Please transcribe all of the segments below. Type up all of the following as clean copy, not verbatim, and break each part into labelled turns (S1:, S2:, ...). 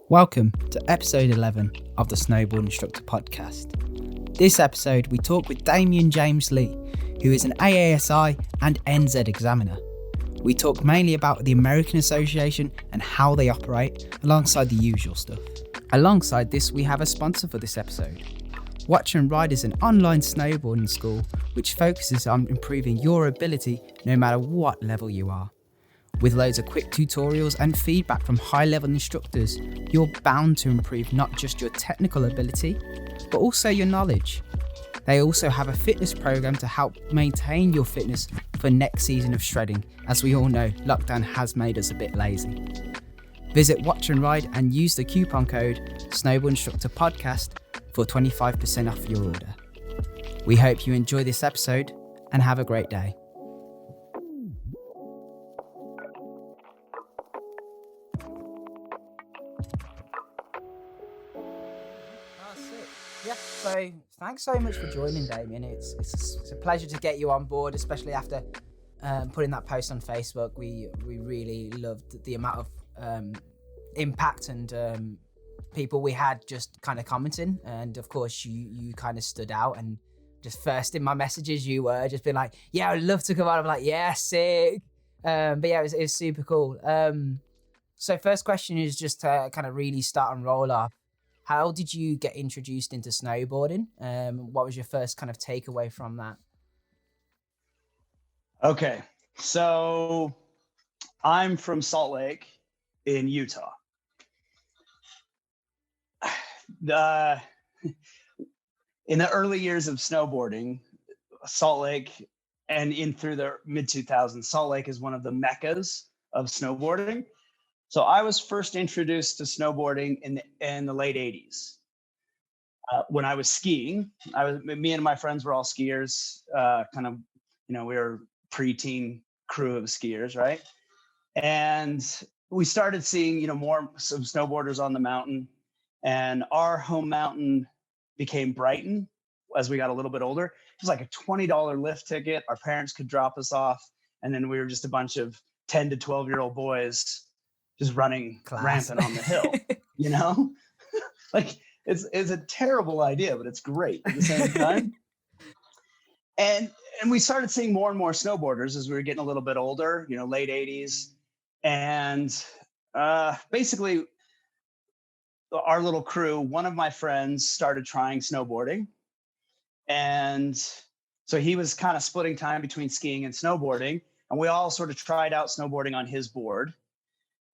S1: Welcome to episode 11 of the Snowboard Instructor Podcast. This episode we talk with Damion James Lee, who is an AASI and NZ examiner. We talk mainly about the American Association and how they operate, alongside the usual stuff. Alongside this, we have a sponsor for this episode. Watch and Ride is an online snowboarding school which focuses on improving your ability no matter what level you are. With loads of quick tutorials and feedback from high-level instructors, you're bound to improve not just your technical ability, but also your knowledge. They also have a fitness program to help maintain your fitness for next season of shredding. As we all know, lockdown has made us a bit lazy. Visit Watch and Ride and use the coupon code Snowboard Instructor Podcast for 25% off your order. We hope you enjoy this episode and have a great day. Yeah, so thanks so much for joining, Damion. It's a pleasure to get you on board, especially after putting that post on Facebook. We really loved the amount of impact and people we had just kind of commenting, and of course you kind of stood out. And just first in my messages, you were just being like, "Yeah, I'd love to come on." I'm like, "Yeah, sick." But yeah, it was super cool. So first question is just to kind of really start and roll off. How did you get introduced into snowboarding? What was your first kind of takeaway from that?
S2: Okay, so I'm from Salt Lake in Utah. In the early years of snowboarding, Salt Lake and in through the mid 2000s, Salt Lake is one of the meccas of snowboarding. So I was first introduced to snowboarding in the late 80s. When I was skiing, me and my friends were all skiers, we were preteen crew of skiers, right? And we started seeing, some snowboarders on the mountain, and our home mountain became Brighton as we got a little bit older. It was like a $20 lift ticket. Our parents could drop us off. And then we were just a bunch of 10 to 12-year-old boys just running rampant on the hill, like it's a terrible idea, but it's great at the same time. And we started seeing more and more snowboarders as we were getting a little bit older, late 80s. And basically our little crew, one of my friends started trying snowboarding. And so he was kind of splitting time between skiing and snowboarding. And we all sort of tried out snowboarding on his board.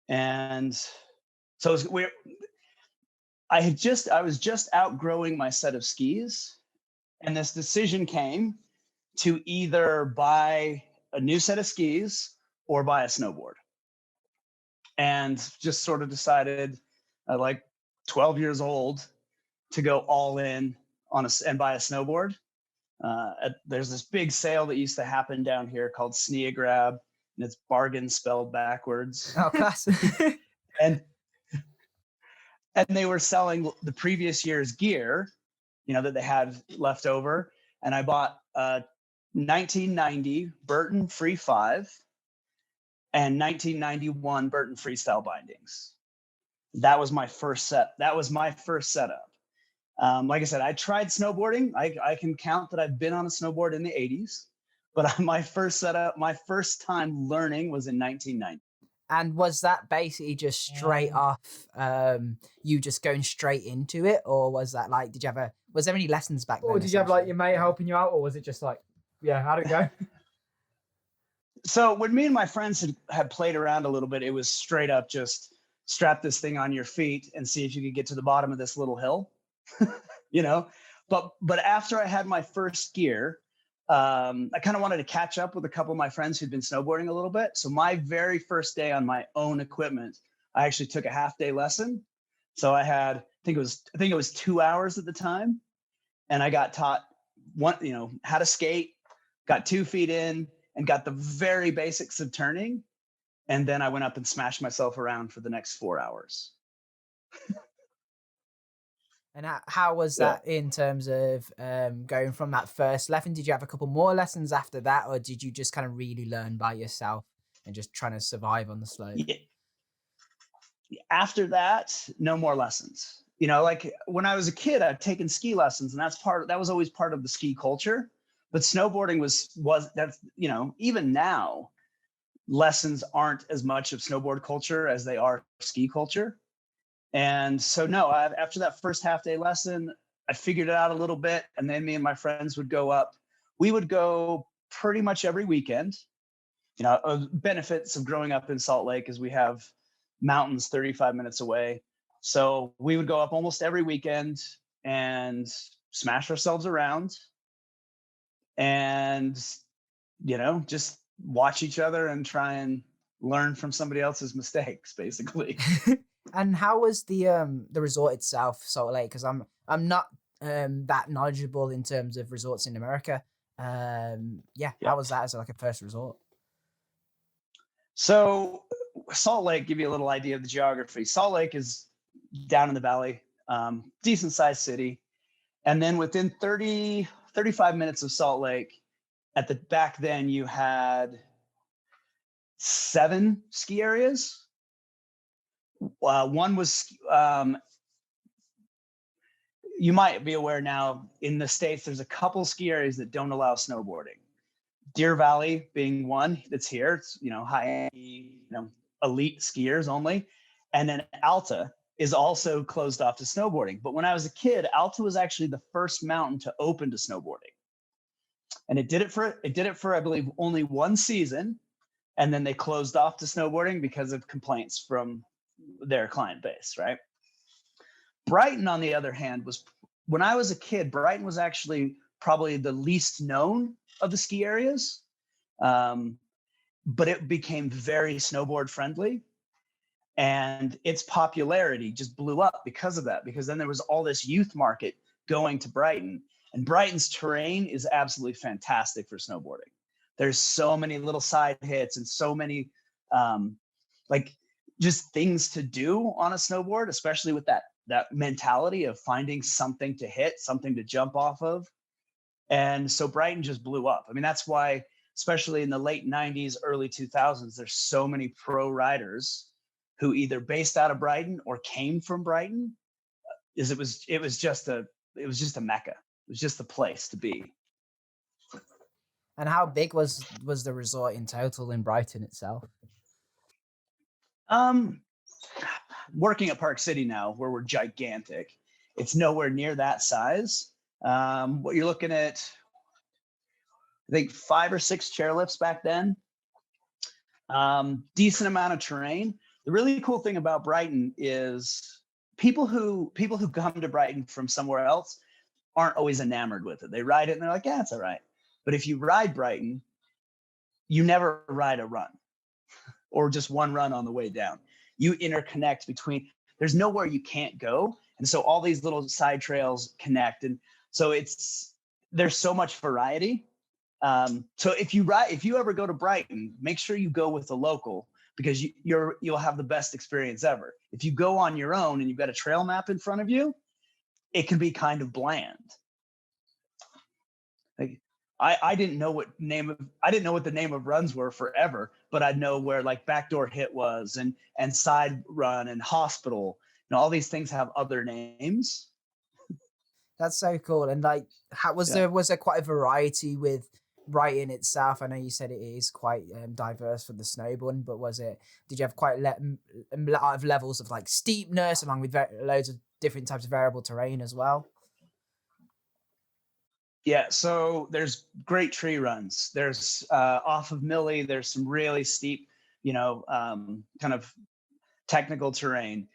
S2: And so I was just outgrowing my set of skis, and this decision came to either buy a new set of skis or buy a snowboard. And just sort of decided at like 12 years old to go all in and buy a snowboard. There's this big sale that used to happen down here called Sneagrab. And it's bargain spelled backwards.
S1: Oh, class.
S2: and they were selling the previous year's gear, that they had left over. And I bought a 1990 Burton Free 5 and 1991 Burton Freestyle bindings. That was my first set. That was my first setup. Like I said, I tried snowboarding. I can count that I've been on a snowboard in the 80s. But my first setup, my first time learning was in 1990.
S1: And was that basically just straight off, you just going straight into it? Or was that like, was there any lessons back then?
S3: Or did you have like your mate helping you out? Or was it just like, yeah, how'd it go?
S2: So when me and my friends had played around a little bit, it was straight up just strap this thing on your feet and see if you could get to the bottom of this little hill, But after I had my first gear, I kind of wanted to catch up with a couple of my friends who'd been snowboarding a little bit. So my very first day on my own equipment, I actually took a half-day lesson. So I had, I think it was 2 hours at the time, and I got taught how to skate, got 2 feet in, and got the very basics of turning. And then I went up and smashed myself around for the next 4 hours.
S1: And how was that in terms of going from that first lesson? Did you have a couple more lessons after that, or did you just kind of really learn by yourself and just trying to survive on the slope?
S2: After that, no more lessons. You know, like when I was a kid, I'd taken ski lessons, and that was always part of the ski culture. But snowboarding was that's, you know, even now, lessons aren't as much of snowboard culture as they are ski culture. And so no, after that first half day lesson, I figured it out a little bit, and then me and my friends would go up. We would go pretty much every weekend. You know, benefits of growing up in Salt Lake is we have mountains 35 minutes away. So we would go up almost every weekend and smash ourselves around and, you know, just watch each other and try and learn from somebody else's mistakes, basically.
S1: And how was the resort itself, Salt Lake? Because I'm not that knowledgeable in terms of resorts in America. How was that as like a first resort?
S2: So Salt Lake, give you a little idea of the geography. Salt Lake is down in the valley, decent sized city. And then within 35 minutes of Salt Lake, back then you had 7 ski areas. One was, you might be aware now, in the States, there's a couple ski areas that don't allow snowboarding. Deer Valley being one that's here. It's, you know, high, you know, elite skiers only. And then Alta is also closed off to snowboarding. But when I was a kid, Alta was actually the first mountain to open to snowboarding. And it did it for, I believe, only one season. And then they closed off to snowboarding because of complaints from their client base, right? Brighton, on the other hand, when I was a kid, Brighton was actually probably the least known of the ski areas, but it became very snowboard friendly, and its popularity just blew up because of that. Because then there was all this youth market going to Brighton, and Brighton's terrain is absolutely fantastic for snowboarding. There's so many little side hits and so many like just things to do on a snowboard, especially with that mentality of finding something to hit, something to jump off of. And so Brighton just blew up. I mean, that's why, especially in the late 90s, early 2000s, there's so many pro riders who either based out of Brighton or came from Brighton. It was just a mecca. It was just the place to be.
S1: And how big was the resort in total in Brighton itself?
S2: Working at Park City now, where we're gigantic, it's nowhere near that size. What you're looking at, I think 5 or 6 chairlifts back then. Decent amount of terrain. The really cool thing about Brighton is people who come to Brighton from somewhere else aren't always enamored with it. They ride it and they're like, yeah, it's all right. But if you ride Brighton, you never ride a run or just one run on the way down. You interconnect between, there's nowhere you can't go. And so all these little side trails connect. And so there's so much variety. So if you ever go to Brighton, make sure you go with a local, because you'll have the best experience ever. If you go on your own and you've got a trail map in front of you, it can be kind of bland. Like I didn't know what the name of runs were forever, but I'd know where like backdoor hit was and side run and hospital. You know, all these things have other names.
S1: That's so cool. And like, was there quite a variety with Brighton itself? I know you said it is quite diverse for the snowboarding, but did you have quite a lot of levels of like steepness along with loads of different types of variable terrain as well?
S2: Yeah, so there's great tree runs. There's off of Millie, there's some really steep, you know, kind of technical terrain.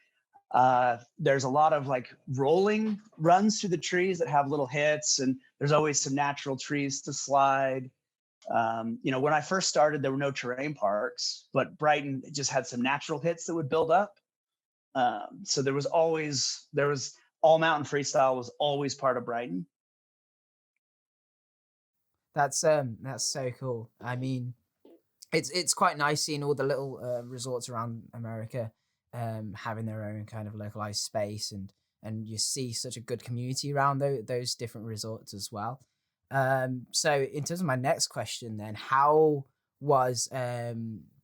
S2: There's a lot of like rolling runs through the trees that have little hits, and there's always some natural trees to slide. You know, when I first started, there were no terrain parks, but Brighton just had some natural hits that would build up. So there was all mountain freestyle was always part of Brighton.
S1: That's so cool. I mean, it's quite nice seeing all the little resorts around America having their own kind of localized space, and you see such a good community around those different resorts as well. So in terms of my next question then, how was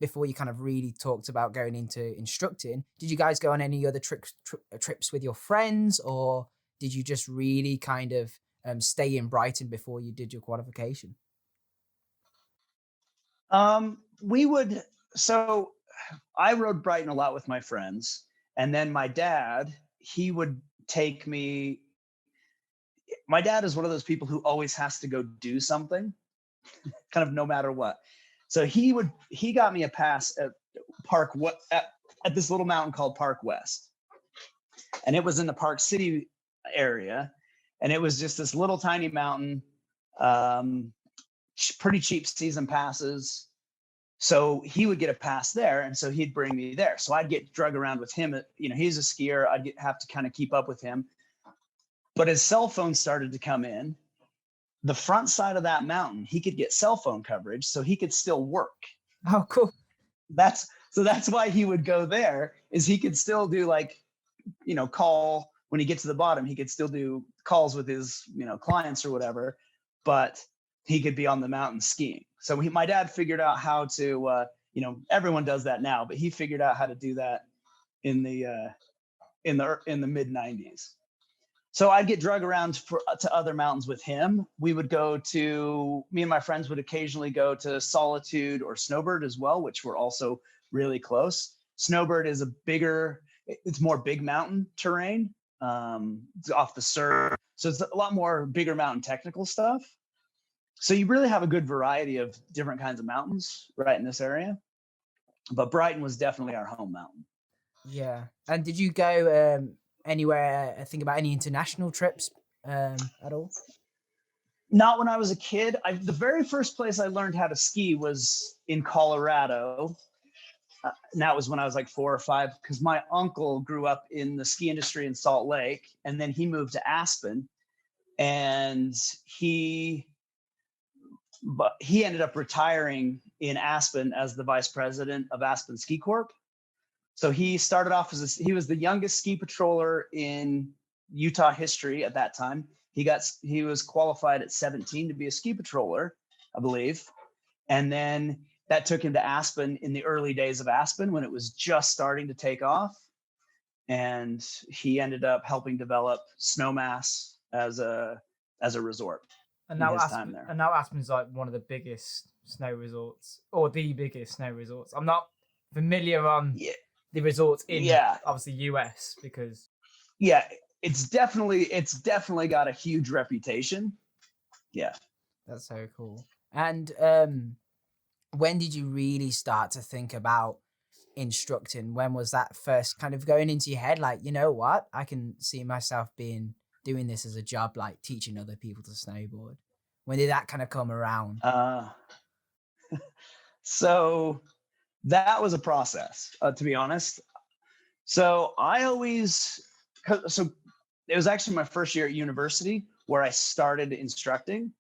S1: before you kind of really talked about going into instructing. Did you guys go on any other trips with your friends, or did you just really kind of stay in Brighton before you did your qualification?
S2: So I rode Brighton a lot with my friends, and then my dad, he would take me. My dad is one of those people who always has to go do something, kind of no matter what. So he got me a pass at this little mountain called Park West, and it was in the Park City area, and it was just this little tiny mountain, pretty cheap season passes. So he would get a pass there, and so he'd bring me there. So I'd get drug around with him. He's a skier. Have to kind of keep up with him. But as cell phones started to come in, the front side of that mountain, he could get cell phone coverage, so he could still work.
S1: Oh, cool.
S2: That's why he would go there, is he could still do call when he gets to the bottom, he could still do calls with his, clients or whatever, but he could be on the mountain skiing. So my dad figured out how to, everyone does that now, but he figured out how to do that in the mid 90s. So I'd get drug around to other mountains with him. Me and my friends would occasionally go to Solitude or Snowbird as well, which were also really close. Snowbird is it's more big mountain terrain, it's off the Sur. So it's a lot more bigger mountain technical stuff. So you really have a good variety of different kinds of mountains right in this area. But Brighton was definitely our home mountain.
S1: Yeah. And did you go anywhere, think about any international trips at all?
S2: Not when I was a kid. The very first place I learned how to ski was in Colorado. And that was when I was like 4 or 5, because my uncle grew up in the ski industry in Salt Lake, and then he moved to Aspen, and he ended up retiring in Aspen as the vice president of Aspen Ski Corp. So he started off he was the youngest ski patroller in Utah history at that time. He was qualified at 17 to be a ski patroller, I believe. And then that took him to Aspen in the early days of Aspen when it was just starting to take off. And he ended up helping develop Snowmass as a resort.
S3: And now Aspen's like one of the biggest snow resorts, or the biggest snow resorts. I'm not familiar on the resorts in obviously US because
S2: it's definitely got a huge reputation. Yeah.
S1: That's so cool. And when did you really start to think about instructing? When was that first kind of going into your head? Like, you know what? I can see myself doing this as a job, like teaching other people to snowboard. When did that kind of come around?
S2: So that was a process, to be honest. So it was actually my first year at university where I started instructing.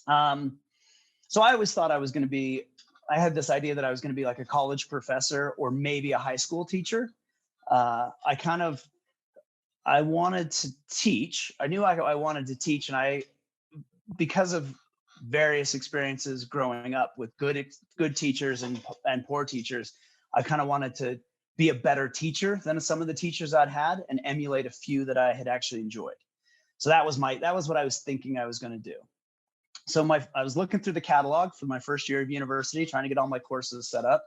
S2: So I always thought I had this idea that I was going to be like a college professor or maybe a high school teacher. I wanted to teach. I knew I wanted to teach, and because of various experiences growing up with good teachers and poor teachers, I kind of wanted to be a better teacher than some of the teachers I'd had and emulate a few that I had actually enjoyed. So that was what I was thinking I was going to do. So I was looking through the catalog for my first year of university, trying to get all my courses set up.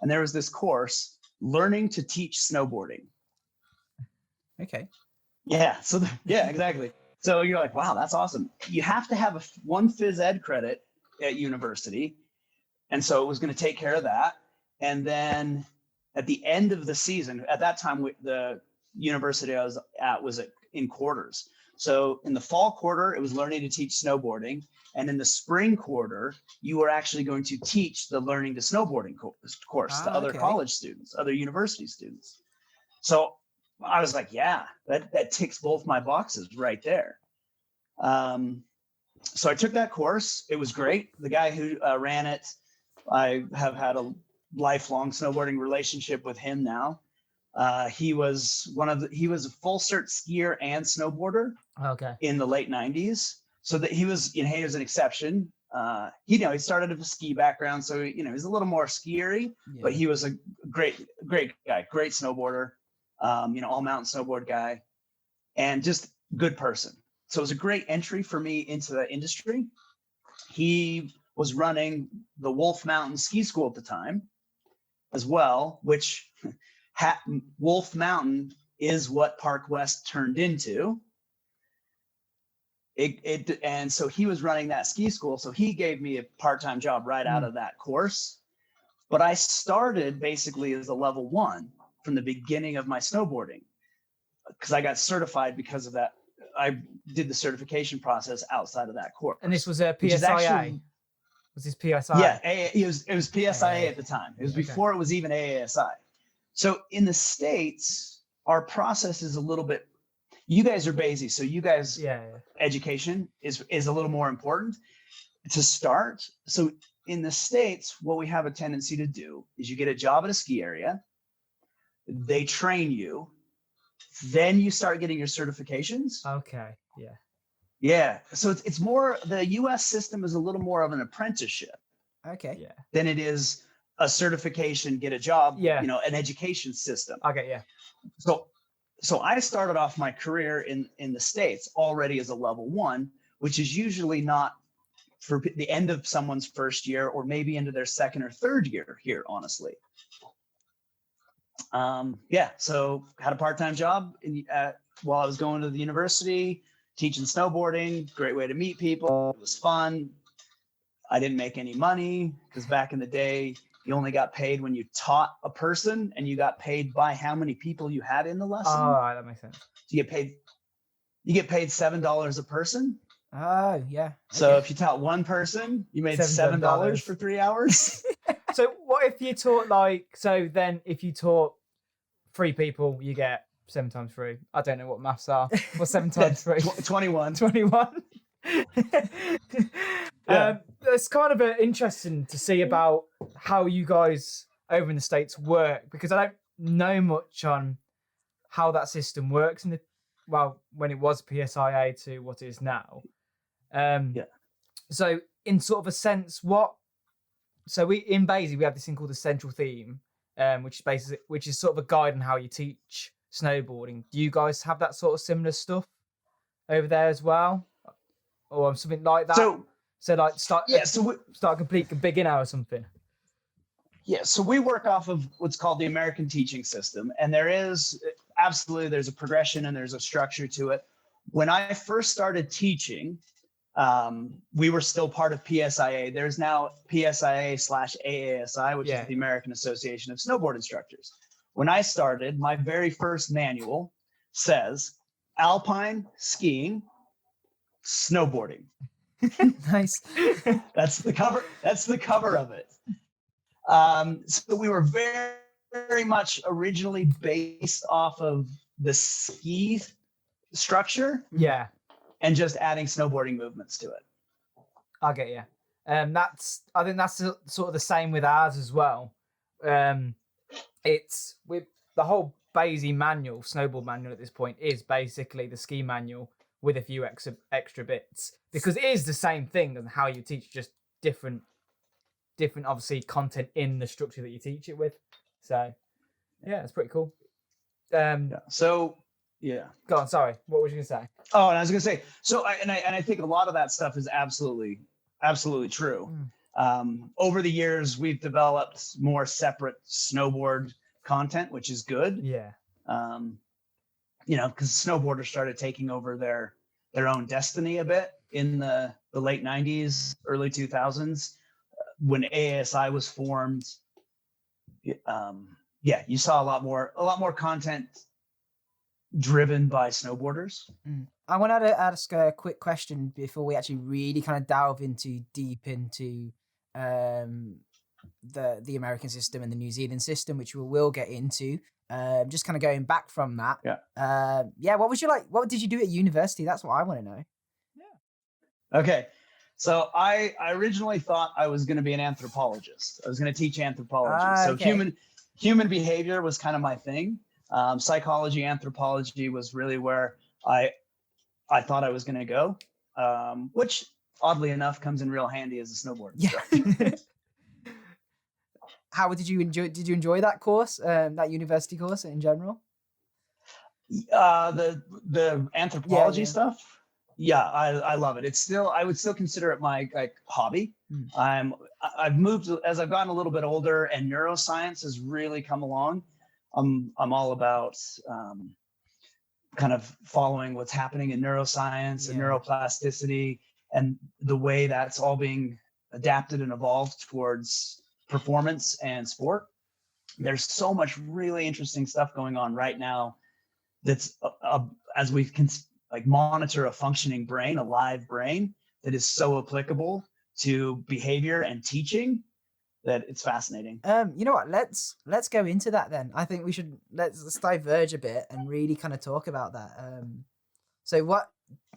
S2: And there was this course, Learning to Teach Snowboarding.
S1: Okay.
S2: Yeah. Exactly. So you're like, wow, that's awesome. You have to have one phys ed credit at university. And so it was going to take care of that. And then at the end of the season, at that time, the university I was at was in quarters. So in the fall quarter, it was learning to teach snowboarding. And in the spring quarter, you were actually going to teach the learning to snowboarding course to other college students, other university students. So I was like, yeah, that ticks both my boxes right there. So I took that course. It was great. The guy who ran it, I have had a lifelong snowboarding relationship with him now. He was a full cert skier and snowboarder in the late 90s. So that he was an exception. He started with a ski background, so he's a little more skiery, but he was a great guy, great snowboarder, all mountain snowboard guy, and just good person. So it was a great entry for me into the industry. He was running the Wolf Mountain Ski School at the time as well, which Wolf Mountain is what Park West turned into. And so he was running that ski school. So he gave me a part-time job right out of that course. But I started basically as a level 1 from the beginning of my snowboarding, because I got certified because of that. I did the certification process outside of that course.
S3: And this was a PSIA? Was this PSIA?
S2: Yeah, it was PSIA at the time. It was before it was even AASI. So in the States, our process is a little bit, you guys are busy, so you guys, education is a little more important to start. So in the States, what we have a tendency to do is you get a job at a ski area, they train you, then you start getting your certifications.
S3: Okay,
S2: yeah. So it's more, the US system is a little more of an apprenticeship.
S1: Okay.
S2: Than it is a certification, get a job, an education system.
S3: Okay,
S2: So I started off my career in the States already as a level 1, which is usually not for the end of someone's first year or maybe into their second or third year here, honestly. So had a part-time job while I was going to the university, teaching snowboarding. Great way to meet people. It was fun. I didn't make any money because back in the day, you only got paid when you taught a person, and you got paid by how many people you had in the lesson.
S3: Oh, right, that makes sense.
S2: So you get paid $7 a person.
S1: Oh, yeah.
S2: So if you taught one person, you made $7 for 3 hours.
S3: So what if you taught if you taught 3 people, you get 7 times 3. I don't know what maths are. What's 7 times 3?
S2: 21.
S3: 21. It's kind of interesting to see about how you guys over in the States work, because I don't know much on how that system works when it was PSIA to what it is now. So in sort of a sense, in BASI we have this thing called the central theme, which is sort of a guide on how you teach snowboarding. Do you guys have that sort of similar stuff over there as well, or something like that? So like start a complete beginner or something.
S2: Yeah, so we work off of what's called the American teaching system, and there's a progression and there's a structure to it. When I first started teaching, we were still part of PSIA. There's now PSIA/AASI, which is the American Association of Snowboard Instructors. When I started, my very first manual says alpine skiing, snowboarding.
S1: Nice.
S2: That's the cover of it. So we were very, very much originally based off of the ski structure.
S3: Yeah.
S2: And just adding snowboarding movements to it.
S3: I get you. I think that's sort of the same with ours as well. It's with the whole BASI manual, snowboard manual at this point, is basically the ski manual with a few extra bits, because it is the same thing as how you teach, just different obviously content in the structure that you teach it with. So yeah, it's pretty cool.
S2: So yeah,
S3: go on. Sorry, what was you gonna say?
S2: Oh, and I was gonna say, so I think a lot of that stuff is absolutely true. Over the years, we've developed more separate snowboard content, which is good.
S3: Yeah.
S2: Because snowboarders started taking over their own destiny a bit in the late 90s, early 2000s, when AASI was formed. You saw a lot more content driven by snowboarders.
S1: I want to ask a quick question before we actually really kind of delve deep into the American system and the New Zealand system, which we will get into. Just kind of going back from that. What did you do at university? That's what I want to know.
S2: Okay. So I originally thought I was going to be an anthropologist. I was going to teach anthropology. So human behavior was kind of my thing. Psychology, anthropology was really where I thought I was going to go, which oddly enough, comes in real handy as a snowboard
S1: Yeah.
S2: instructor.
S1: How did you enjoy that course, that university course in general?
S2: The anthropology
S1: Yeah.
S2: stuff. Yeah, I love it. It's still, I would still consider it my like hobby. I've moved as I've gotten a little bit older, and neuroscience has really come along. I'm all about kind of following what's happening in neuroscience and neuroplasticity, and the way that's all being adapted and evolved towards performance and sport. There's so much really interesting stuff going on right now that's as we can like monitor a functioning brain, a live brain, that is so applicable to behavior and teaching, that it's fascinating.
S1: You know what? Let's go into that then. I think we should let's diverge a bit and really kind of talk about that. So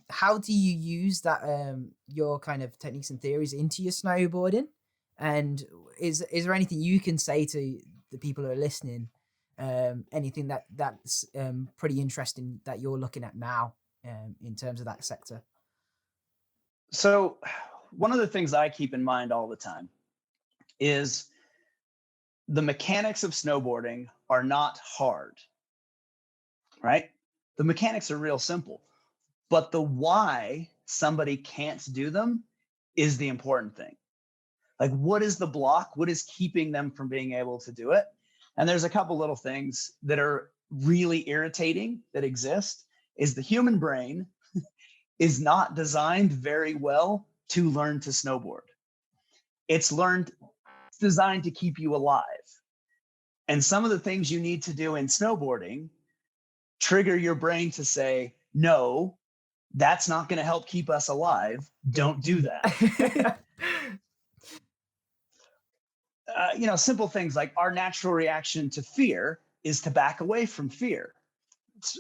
S1: how do you use that your kind of techniques and theories into your snowboarding? And is there anything you can say to the people who are listening? Anything that's pretty interesting that you're looking at now in terms of that sector?
S2: So one of the things I keep in mind all the time is the mechanics of snowboarding are not hard, right? The mechanics are real simple, but the why somebody can't do them is the important thing. Like, what is the block? What is keeping them from being able to do it? And there's a couple little things that are really irritating that exist. Is the human brain is not designed very well to learn to snowboard. It's designed to keep you alive. And some of the things you need to do in snowboarding trigger your brain to say, no, that's not going to help keep us alive. Don't do that. Simple things like our natural reaction to fear is to back away from fear.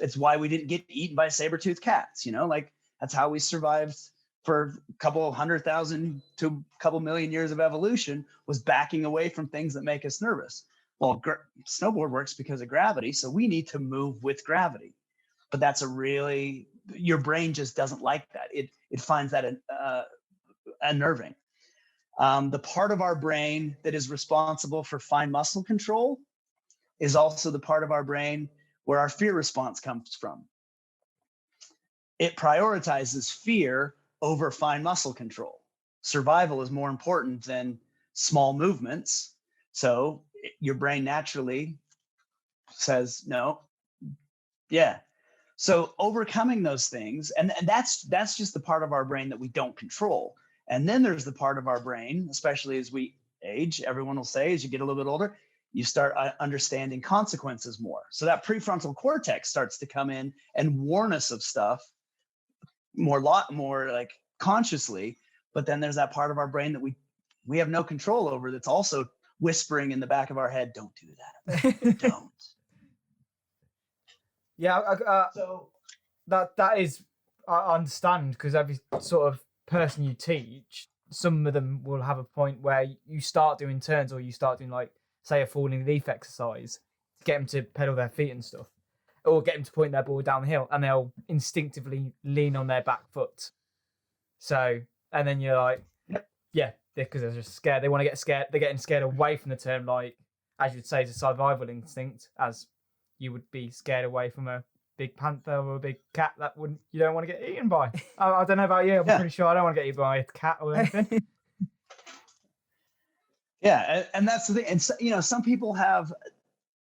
S2: It's why we didn't get eaten by saber-toothed cats, like that's how we survived for a couple 100,000 to a couple million years of evolution, was backing away from things that make us nervous. Well, snowboard works because of gravity, so we need to move with gravity. But that's your brain just doesn't like that. It finds that unnerving. The part of our brain that is responsible for fine muscle control is also the part of our brain where our fear response comes from. It prioritizes fear over fine muscle control. Survival is more important than small movements. So your brain naturally says, no, yeah. So overcoming those things, and that's just the part of our brain that we don't control. And then there's the part of our brain, especially as we age, everyone will say, as you get a little bit older, you start understanding consequences more. So that prefrontal cortex starts to come in and warn us of stuff lot more like consciously. But then there's that part of our brain that we have no control over, that's also whispering in the back of our head, don't do that. Don't.
S3: Yeah, so that is, I understand, because every sort of person you teach, some of them will have a point where you start doing turns, or you start doing, like, say, a falling leaf exercise to get them to pedal their feet and stuff, or get them to point their board down the hill, and they'll instinctively lean on their back foot. So, and then you're like, yeah, because they're just scared. They want to get scared. They're getting scared away from the turn, like, as you'd say, it's a survival instinct, as you would be scared away from a big panther or a big cat that you don't want to get eaten by. I don't know about you. I'm pretty sure I don't want to get eaten by a cat or anything.
S2: Yeah, and that's the thing. And some people have,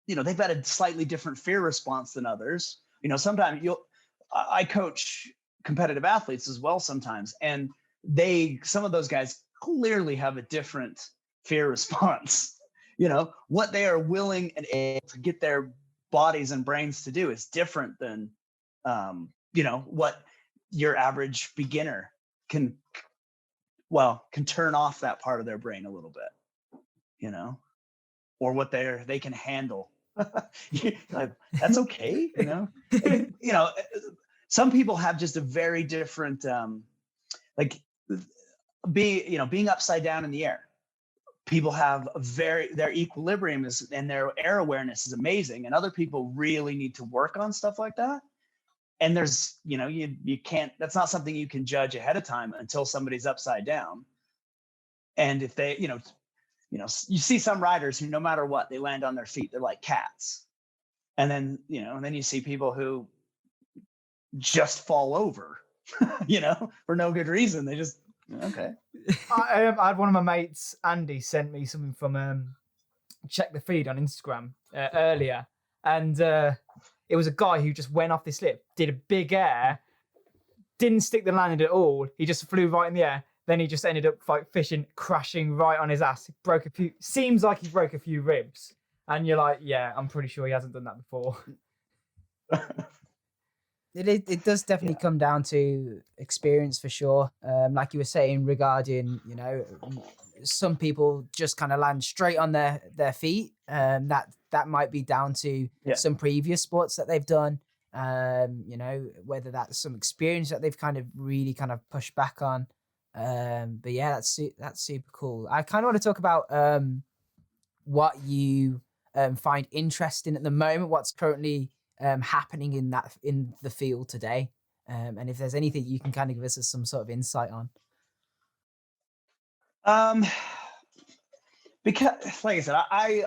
S2: they've got a slightly different fear response than others. Sometimes I coach competitive athletes as well sometimes, and some of those guys clearly have a different fear response. What they are willing and able to get their bodies and brains to do is different than what your average beginner can turn off that part of their brain a little bit, or what they can handle. Like, that's okay. Some people have just a very different being upside down in the air. People have their equilibrium and their air awareness is amazing, and other people really need to work on stuff like that. And there's, you can't, that's not something you can judge ahead of time until somebody's upside down. And if they, you see some riders who, no matter what, they land on their feet. They're like cats. And then, and then you see people who just fall over, for no good reason. They just, okay.
S3: I had one of my mates, Andy, sent me something from Check the Feed on Instagram earlier. And it was a guy who just went off this lip, did a big air, didn't stick the landing at all. He just flew right in the air. Then he just ended up fishing, crashing right on his ass. Seems like he broke a few ribs. And you're like, yeah, I'm pretty sure he hasn't done that before.
S1: It does definitely come down to experience for sure. Like you were saying regarding, some people just kind of land straight on their feet. That might be down to some previous sports that they've done. Whether that's some experience that they've kind of really kind of pushed back on. But yeah, that's super cool. I kind of want to talk about what you find interesting at the moment, what's currently happening in the field today, and if there's anything you can kind of give us some sort of insight on.
S2: Because, like I said,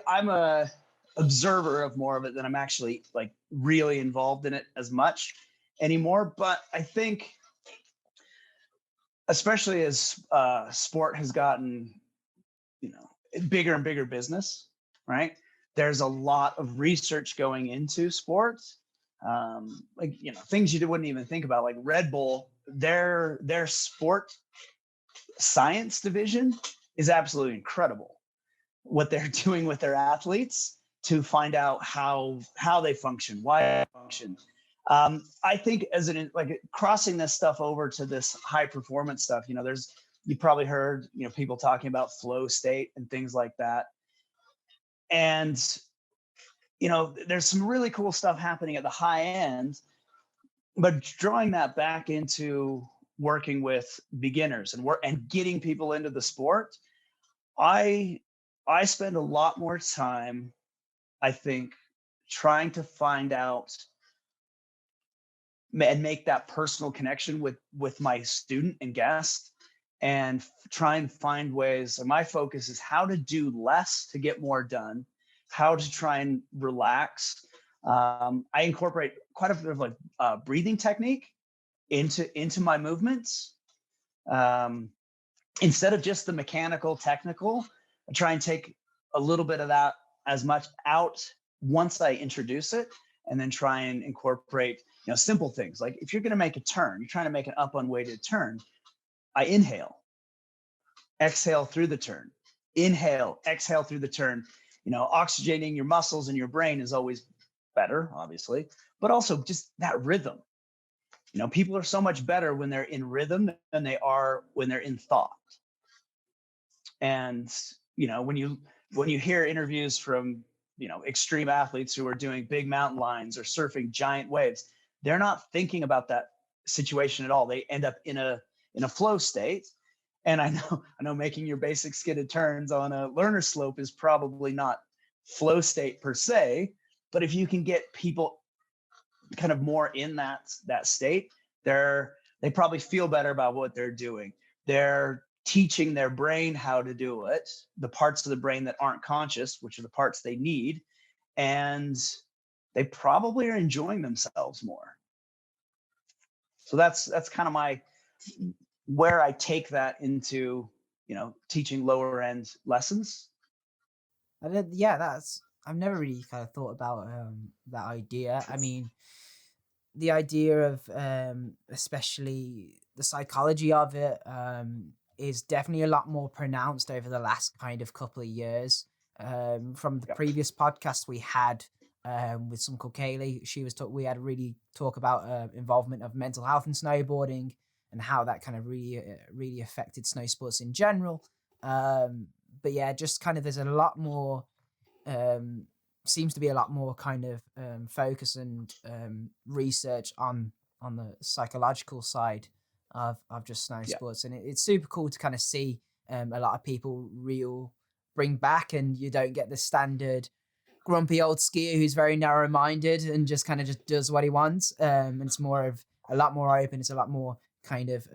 S2: I'm a observer of more of it than I'm actually like really involved in it as much anymore. But I think, especially as sport has gotten, bigger and bigger business, right? There's a lot of research going into sports, things you wouldn't even think about, like Red Bull. Their sport science division is absolutely incredible. What they're doing with their athletes to find out how they function, why they function. I think as crossing this stuff over to this high performance stuff, you probably heard, people talking about flow state and things like that. And, there's some really cool stuff happening at the high end, but drawing that back into working with beginners and getting people into the sport, I spend a lot more time, I think, trying to find out and make that personal connection with my student and guest, and try and find ways. And my focus is how to do less to get more done, how to try and relax. I incorporate quite a bit of breathing technique into my movements. Instead of just the mechanical, technical, I try and take a little bit of that as much out once I introduce it, and then try and incorporate, simple things. Like if you're going to make a turn, you're trying to make an up unweighted turn, I inhale, exhale through the turn, inhale, exhale through the turn. Oxygenating your muscles and your brain is always better, obviously, but also just that rhythm. People are so much better when they're in rhythm than they are when they're in thought. And, when you hear interviews from, extreme athletes who are doing big mountain lions or surfing giant waves, they're not thinking about that situation at all. They end up in a flow state. And I know making your basic skidded turns on a learner slope is probably not flow state per se, but if you can get people kind of more in that state, they probably feel better about what they're doing. They're teaching their brain how to do it, the parts of the brain that aren't conscious, which are the parts they need, and they probably are enjoying themselves more. So that's kind of where I take that into, teaching lower end lessons.
S1: I've never really kind of thought about that idea. I mean, the idea of especially the psychology of it is definitely a lot more pronounced over the last kind of couple of years. From the previous podcast we had with some called Kaylee, we had really talk about involvement of mental health in snowboarding and how that kind of really affected snow sports in general. But yeah, just kind of there's a lot more, seems to be a lot more kind of focus and research on the psychological side of just snow sports. And it's super cool to kind of see a lot of people bring back, and you don't get the standard grumpy old skier who's very narrow-minded and just kind of just does what he wants. And it's more of a lot more open. It's a lot more kind of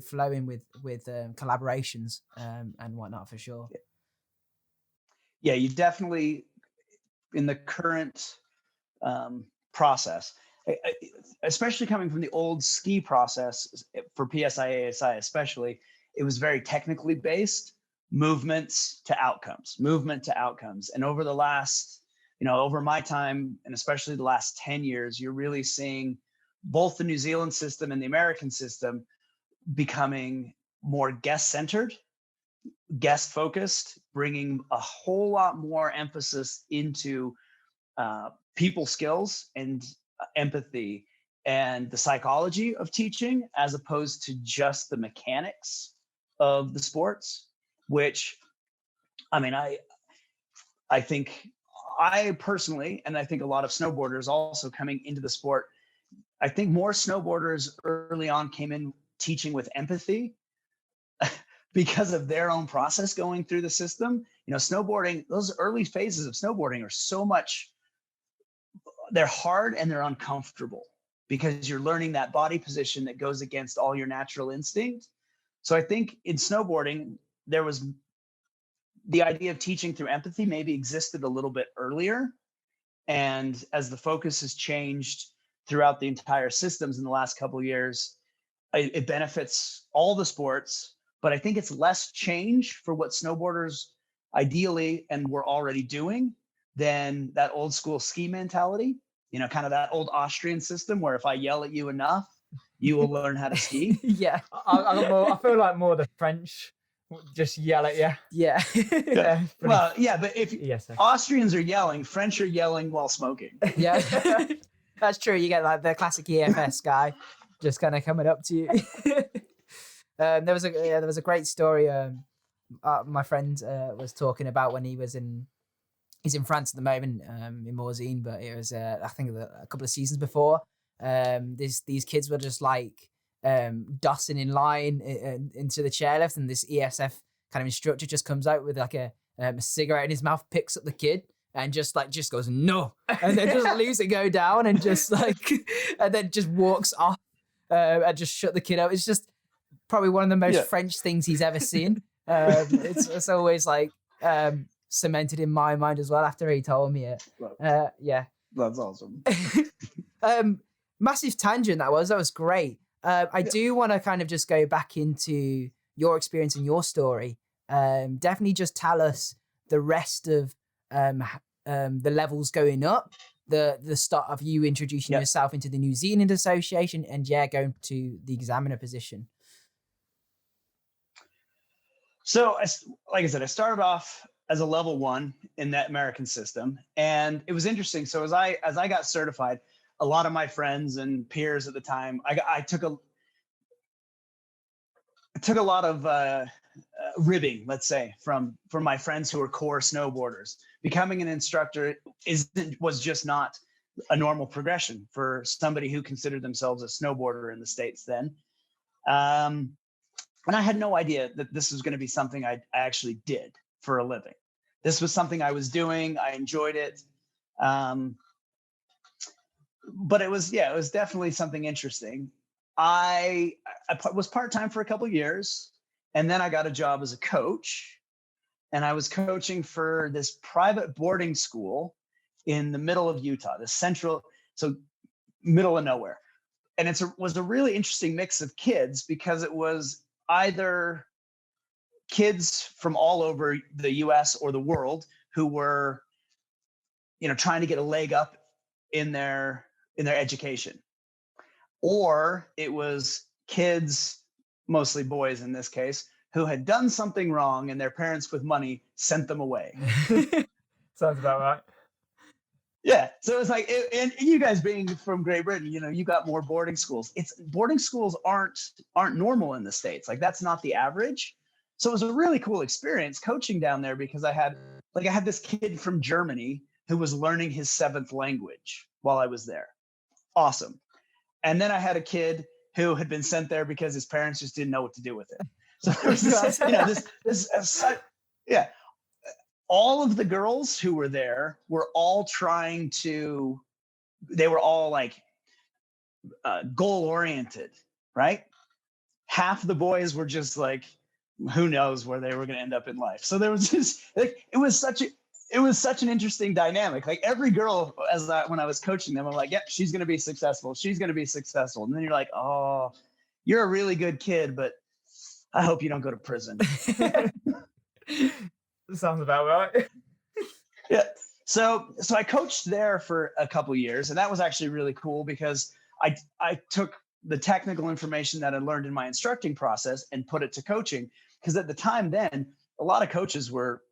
S1: flowing with collaborations and whatnot for sure.
S2: Yeah, you definitely in the current process, especially coming from the old ski process for PSI AASI especially, it was very technically based, movement to outcomes. And over the last, over my time, and especially the last 10 years, you're really seeing both the New Zealand system and the American system becoming more guest-centered, guest-focused, bringing a whole lot more emphasis into people skills and empathy and the psychology of teaching, as opposed to just the mechanics of the sports, which, I mean, I think I personally, and I think a lot of snowboarders also coming into the sport, I think more snowboarders early on came in teaching with empathy because of their own process going through the system. Snowboarding, those early phases of snowboarding are so much, they're hard and they're uncomfortable because you're learning that body position that goes against all your natural instinct. So I think in snowboarding, there was the idea of teaching through empathy maybe existed a little bit earlier. And as the focus has changed throughout the entire systems in the last couple of years, it benefits all the sports, but I think it's less change for what snowboarders ideally and were already doing than that old school ski mentality, kind of that old Austrian system where if I yell at you enough, you will learn how to ski.
S3: Yeah. I feel like more the French just yell at you.
S1: Yeah.
S2: Well, yeah, but if
S3: Yes,
S2: Austrians are yelling, French are yelling while smoking.
S1: Yeah. That's true. You get like the classic EFS guy just kind of coming up to you. There was a great story my friend was talking about when he's in France at the moment, in Morzine, but it was I think a couple of seasons before. These kids were just like dossing in line into the chairlift, and this ESF kind of instructor just comes out with like a cigarette in his mouth, picks up the kid, and just goes no, and then just leaves it go down, and just and then just walks off and just shut the kid out. It's just probably one of the most French things he's ever seen. It's always like cemented in my mind as well after he told me it. Yeah,
S2: that's awesome.
S1: Massive tangent that was great. I do want to kind of just go back into your experience and your story. Definitely just tell us the rest of the levels going up, the start of you introducing yourself into the New Zealand Association, and going to the examiner position.
S2: So, like I said, I started off as a level 1 in that American system, and it was interesting. So as I got certified, a lot of my friends and peers at the time, I took a lot of ribbing, let's say, from my friends who were core snowboarders. Becoming an instructor was just not a normal progression for somebody who considered themselves a snowboarder in the States then. And I had no idea that this was going to be something I actually did for a living. This was something I was doing. I enjoyed it. But it was definitely something interesting. I was part-time for a couple of years, and then I got a job as a coach, and I was coaching for this private boarding school in the middle of Utah, so middle of nowhere. And it was a really interesting mix of kids because it was either kids from all over the US or the world who were, trying to get a leg up in their education, or it was kids, mostly boys in this case, who had done something wrong and their parents with money sent them away.
S3: Sounds about right.
S2: Yeah. So it's like, and you guys being from Great Britain, you got more boarding schools. Boarding schools aren't normal in the States. Like that's not the average. So it was a really cool experience coaching down there because I had this kid from Germany who was learning his 7th language while I was there. Awesome. And then I had a kid who had been sent there because his parents just didn't know what to do with it. So there was all of the girls who were there were all they were all like goal oriented, right? Half the boys were just like, who knows where they were going to end up in life. So there was just like, it was such an interesting dynamic. Like every girl, when I was coaching them, I'm like, yep, she's going to be successful. She's going to be successful. And then you're like, oh, you're a really good kid, but I hope you don't go to prison.
S3: Sounds about right.
S2: Yeah. So I coached there for a couple years, and that was actually really cool because I took the technical information that I learned in my instructing process and put it to coaching. Because at the time then, a lot of coaches were,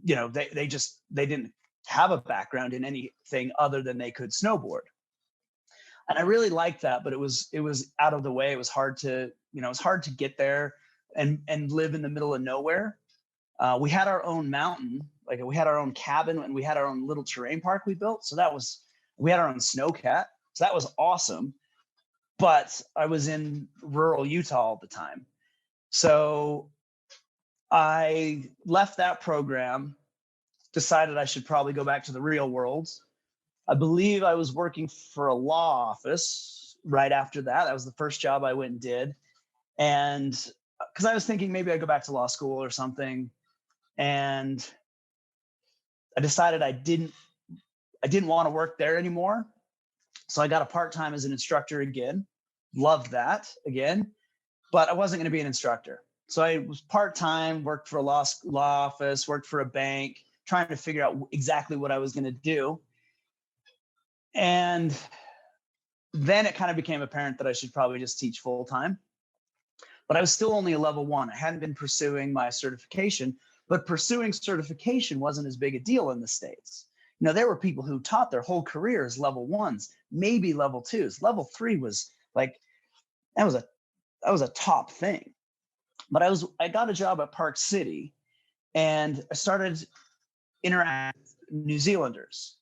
S2: they didn't have a background in anything other than they could snowboard. And I really liked that, but it was out of the way. It was hard to, it was hard to get there and live in the middle of nowhere. We had our own mountain, like we had our own cabin, and we had our own little terrain park we built. So we had our own snowcat. So that was awesome. But I was in rural Utah all the time. So I left that program, decided I should probably go back to the real world. I believe I was working for a law office right after that. That was the first job I went and did. And because I was thinking maybe I'd go back to law school or something. And I decided I didn't want to work there anymore. So I got a part-time as an instructor again. Loved that again, but I wasn't going to be an instructor. So I was part-time, worked for a law office, worked for a bank, trying to figure out exactly what I was going to do. And then it kind of became apparent that I should probably just teach full-time. But I was still only a level 1. I hadn't been pursuing my certification, but pursuing certification wasn't as big a deal in the States. There were people who taught their whole career as level 1s, maybe level 2s. Level 3 was like, that was a top thing. But I got a job at Park City, and I started interacting with New Zealanders.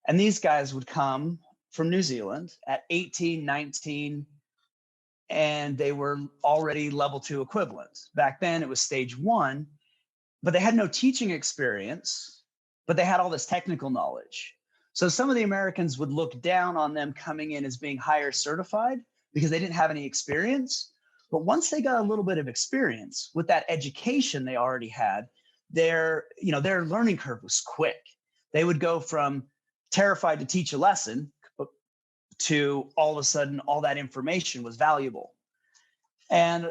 S2: And these guys would come from New Zealand at 18, 19, and they were already level 2 equivalent. Back then it was stage 1, but they had no teaching experience, but they had all this technical knowledge. So some of the Americans would look down on them coming in as being higher certified because they didn't have any experience. But once they got a little bit of experience with that education they already had, their learning curve was quick. They would go from terrified to teach a lesson to all of a sudden all that information was valuable. And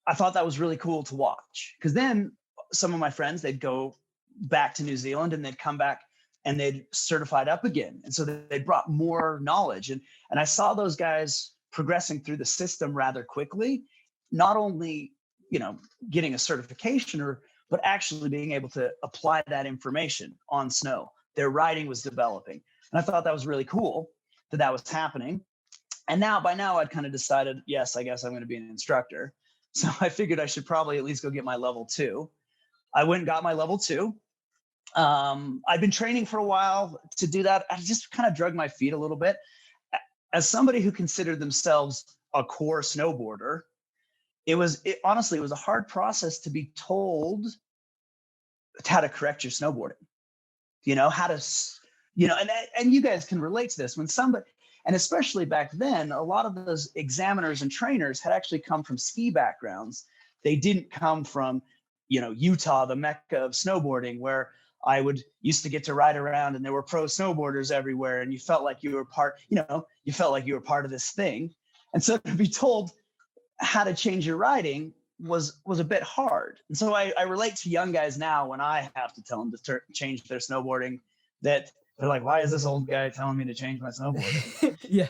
S2: I thought that was really cool to watch, because then some of my friends, they'd go back to New Zealand and they'd come back and they'd certified up again. And so they brought more knowledge. And I saw those guys progressing through the system rather quickly, not only, getting a certification, but actually being able to apply that information on snow. Their riding was developing. And I thought that was really cool that was happening. And by now I'd kind of decided, yes, I guess I'm going to be an instructor. So I figured I should probably at least go get my level 2. I went and got my level 2. I'd been training for a while to do that. I just kind of drug my feet a little bit. As somebody who considered themselves a core snowboarder, honestly, it was a hard process to be told how to correct your snowboarding, how to, and you guys can relate to this when somebody, and especially back then, a lot of those examiners and trainers had actually come from ski backgrounds. They didn't come from, Utah, the mecca of snowboarding, where I used to get to ride around and there were pro snowboarders everywhere. And you felt like you were part of this thing. And so to be told how to change your riding was a bit hard. And so I relate to young guys now when I have to tell them to change their snowboarding, that they're like, why is this old guy telling me to change my snowboarding?
S3: Yeah.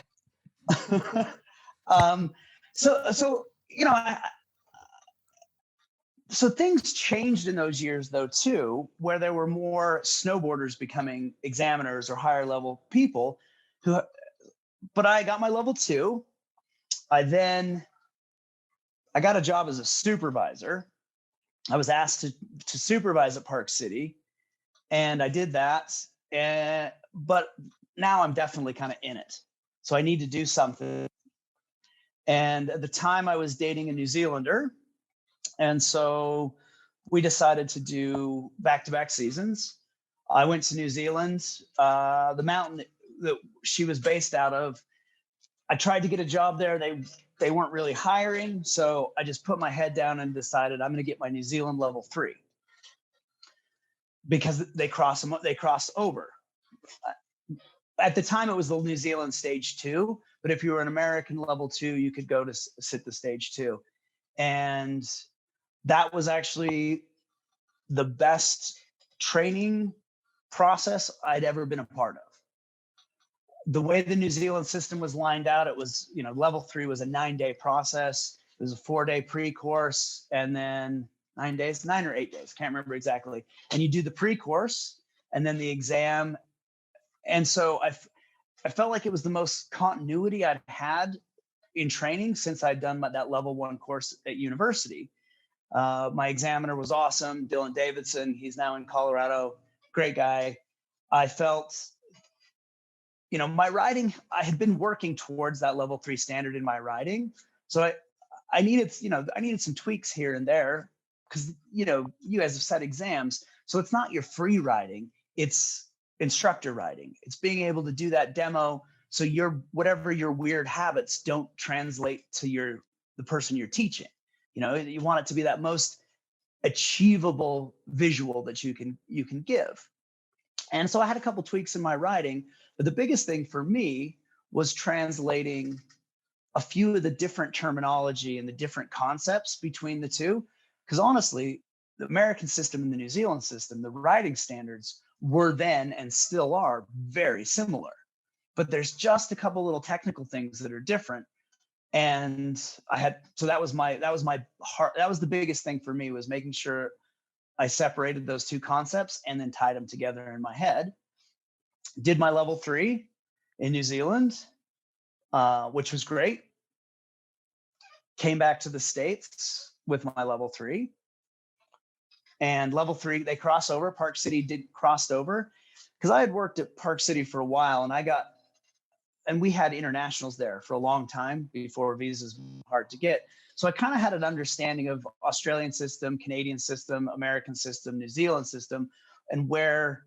S2: So things changed in those years though too, where there were more snowboarders becoming examiners or higher level people but I got my level 2. I got a job as a supervisor. I was asked to supervise at Park City, and I did that. But now I'm definitely kind of in it. So I need to do something. And at the time I was dating a New Zealander. And so we decided to do back-to-back seasons. I went to New Zealand, the mountain that she was based out of. I tried to get a job there. They weren't really hiring. So I just put my head down and decided I'm going to get my New Zealand level 3 because they crossed over. At the time, it was the New Zealand stage 2. But if you were an American level 2, you could go to sit the stage 2. And that was actually the best training process I'd ever been a part of. The way the New Zealand system was lined out, it was, level 3 was a 9-day process. It was a 4-day pre-course and then 9 or 8 days. Can't remember exactly. And you do the pre-course and then the exam. And so I felt like it was the most continuity I'd had in training since I'd done that level 1 course at university. My examiner was awesome, Dylan Davidson. He's now in Colorado. Great guy. I felt, my riding, I had been working towards that level 3 standard in my riding. So I needed some tweaks here and there because, you guys have set exams. So it's not your free riding, it's instructor riding. It's being able to do that demo. So whatever your weird habits don't translate to the person you're teaching. You want it to be that most achievable visual that you can give. And so I had a couple tweaks in my writing, but the biggest thing for me was translating a few of the different terminology and the different concepts between the two. Because honestly, the American system and the New Zealand system, the writing standards were then and still are very similar. But there's just a couple little technical things that are different. And that was the biggest thing for me, was making sure I separated those two concepts and then tied them together in my head. Did my level 3 in New Zealand, which was great. Came back to the States with my level 3. And level 3, they cross over. Park City crossed over because I had worked at Park City for a while, and we had internationals there for a long time before visas were hard to get. So I kind of had an understanding of Australian system, Canadian system, American system, New Zealand system, and where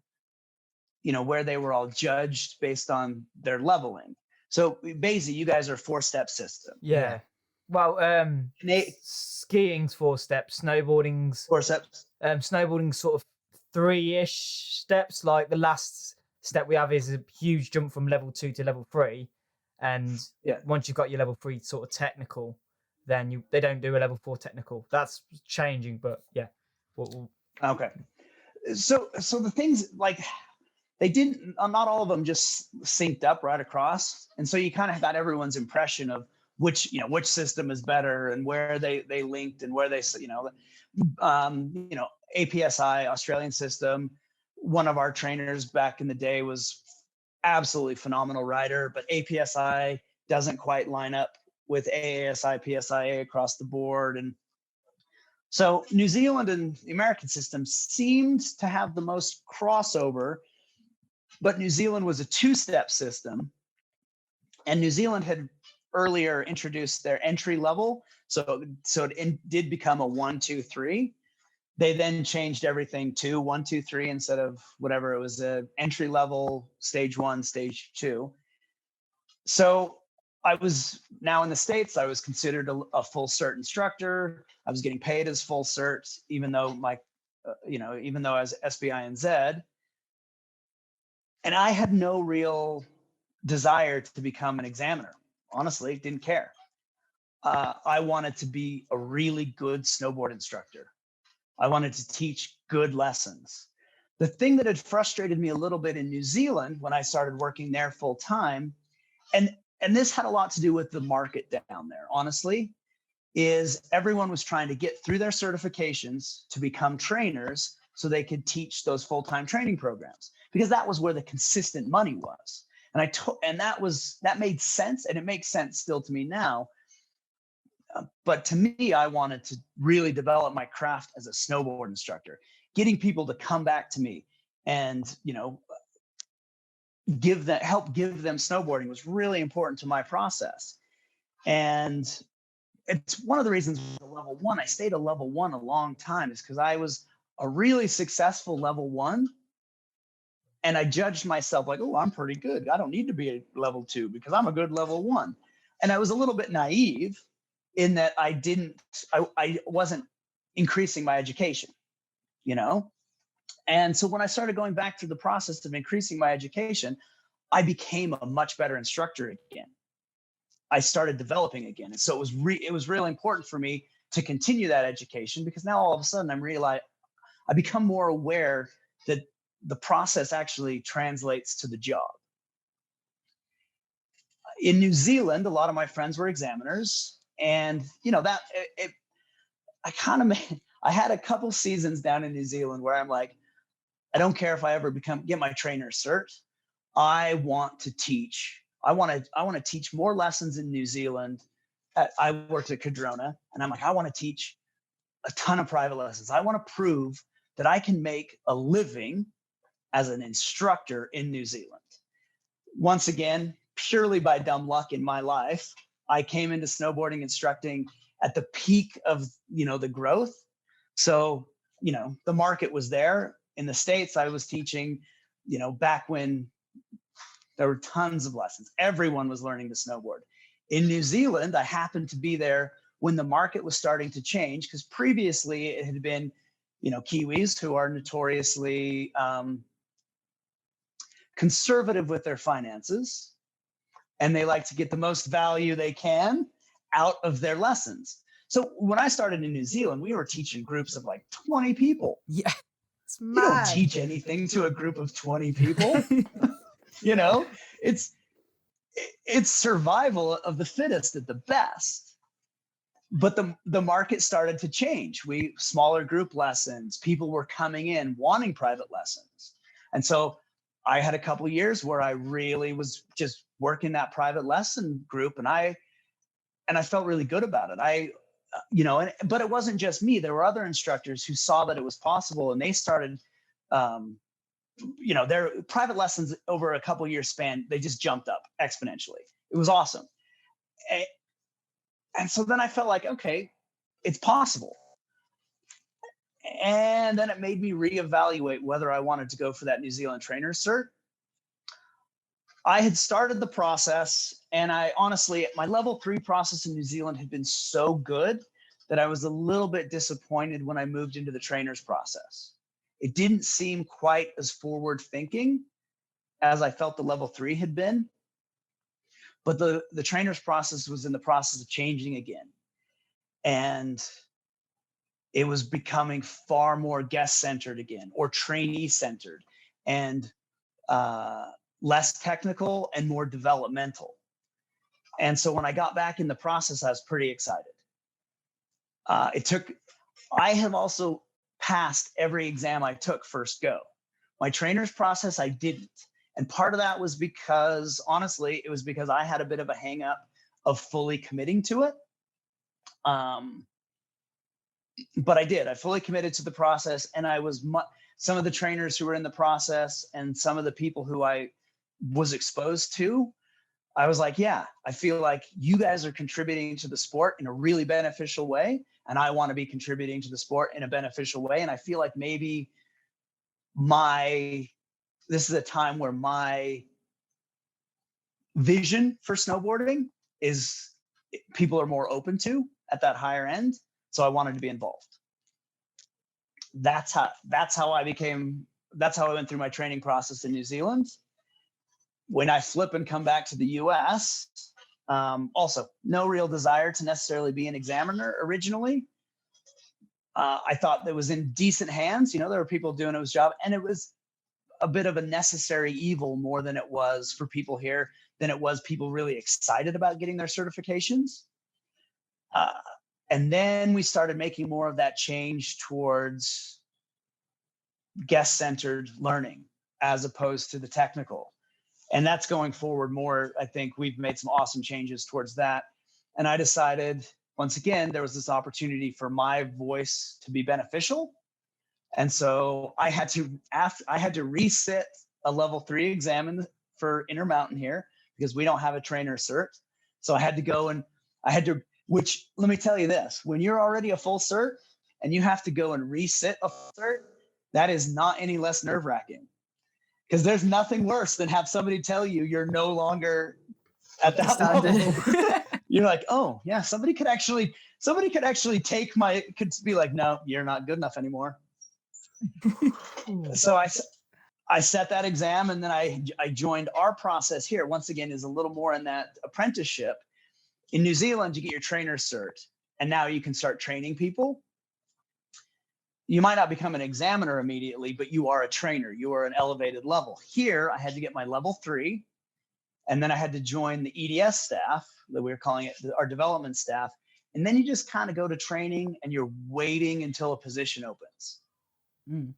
S2: they were all judged based on their leveling. So basically, you guys are 4-step system.
S3: Yeah. Well, skiing's 4 steps, snowboarding's
S2: 4 steps.
S3: Snowboarding's sort of 3-ish steps. Like the last step we have is a huge jump from level 2 to level 3, and once you've got your level 3 sort of technical, then they don't do a level 4 technical. That's changing, but yeah.
S2: Okay. So the things, like, they didn't, not all of them just synced up right across, and so you kind of got everyone's impression of which system is better and where they linked and where they APSI, Australian system. One of our trainers back in the day was absolutely phenomenal rider, but APSI doesn't quite line up with AASI, PSIA across the board. And so New Zealand and the American system seemed to have the most crossover, but New Zealand was a 2-step system, and New Zealand had earlier introduced their entry level. So it did become a 1, 2, 3. They then changed everything to 1, 2, 3 instead of whatever. It was a entry level, stage 1, stage 2. So I was now in the States. I was considered a full cert instructor. I was getting paid as full cert, even though I was SBINZ. And I had no real desire to become an examiner. Honestly, didn't care. I wanted to be a really good snowboard instructor. I wanted to teach good lessons. The thing that had frustrated me a little bit in New Zealand when I started working there full time, and this had a lot to do with the market down there, honestly, is everyone was trying to get through their certifications to become trainers so they could teach those full-time training programs, because that was where the consistent money was. And that made sense, and it makes sense still to me now. But to me, I wanted to really develop my craft as a snowboard instructor, getting people to come back to me and, help give them snowboarding was really important to my process. And it's one of the reasons level one, I stayed a level one a long time, is because I was a really successful level one. And I judged myself like, oh, I'm pretty good. I don't need to be a level two because I'm a good level one. And I was a little bit naive in that I wasn't increasing my education, you know? And so when I started going back through the process of increasing my education, I became a much better instructor again. I started developing again. And so it was really important for me to continue that education, because now all of a sudden I become more aware that the process actually translates to the job. In New Zealand, a lot of my friends were examiners, and I had a couple seasons down in New Zealand where I'm like, I don't care if I ever get my trainer cert. I want to teach. I want to teach more lessons in New Zealand. I worked at Cadrona, and I'm like, I want to teach a ton of private lessons. I want to prove that I can make a living as an instructor in New Zealand. Once again, purely by dumb luck in my life, I came into snowboarding instructing at the peak of, the growth. So, the market was there. In the States, I was teaching, back when there were tons of lessons. Everyone was learning to snowboard. In New Zealand, I happened to be there when the market was starting to change, because previously it had been, Kiwis, who are notoriously conservative with their finances, and they like to get the most value they can out of their lessons. So when I started in New Zealand, we were teaching groups of like 20 people.
S1: Yeah, it's
S2: You
S1: mad.
S2: don't teach anything to a group of 20 people. It's survival of the fittest at the best. But the market started to change. Smaller group lessons, people were coming in wanting private lessons. And so I had a couple of years where I really was just working that private lesson group, and I felt really good about it. But it wasn't just me. There were other instructors who saw that it was possible, and they started, their private lessons over a couple of years span, they just jumped up exponentially. It was awesome. And so then I felt like, okay, it's possible. And then it made me reevaluate whether I wanted to go for that New Zealand trainer cert. I had started the process, and my level 3 process in New Zealand had been so good that I was a little bit disappointed when I moved into the trainer's process. It didn't seem quite as forward thinking as I felt the level 3 had been. But the trainer's process was in the process of changing again. And it was becoming far more guest-centered again, or trainee-centered, and less technical and more developmental. And so when I got back in the process, I was pretty excited. I have also passed every exam I took first go. My trainer's process, I didn't. And part of that was because, honestly, it was because I had a bit of a hang up of fully committing to it. But I did. I fully committed to the process, and some of the trainers who were in the process and some of the people who I was exposed to, I was like, yeah, I feel like you guys are contributing to the sport in a really beneficial way, and I want to be contributing to the sport in a beneficial way. And I feel like maybe this is a time where my vision for snowboarding is people are more open to at that higher end. So I wanted to be involved. That's how I went through my training process in New Zealand. When I flip and come back to the US, also no real desire to necessarily be an examiner originally. I thought that was in decent hands. There were people doing his job, and it was a bit of a necessary evil more than it was for people here, than it was people really excited about getting their certifications. And then we started making more of that change towards guest-centered learning as opposed to the technical. And that's going forward more. I think we've made some awesome changes towards that. And I decided, once again, there was this opportunity for my voice to be beneficial. And so I had to resit a level 3 exam for Intermountain here, because we don't have a trainer cert. So I had to go and I had to which let me tell you this, when you're already a full cert and you have to go and resit a full cert, that is not any less nerve-wracking, because there's nothing worse than have somebody tell you you're no longer at that level. You're like, oh yeah, somebody could actually take could be like, no, you're not good enough anymore. So I set that exam, and then I joined our process here. Once again, is a little more in that apprenticeship. In New Zealand, you get your trainer's cert, and now you can start training people. You might not become an examiner immediately, but you are a trainer. You are an elevated level. Here, I had to get my level 3, and then I had to join the EDS staff, that we were calling it our development staff. And then you just kind of go to training, and you're waiting until a position opens. And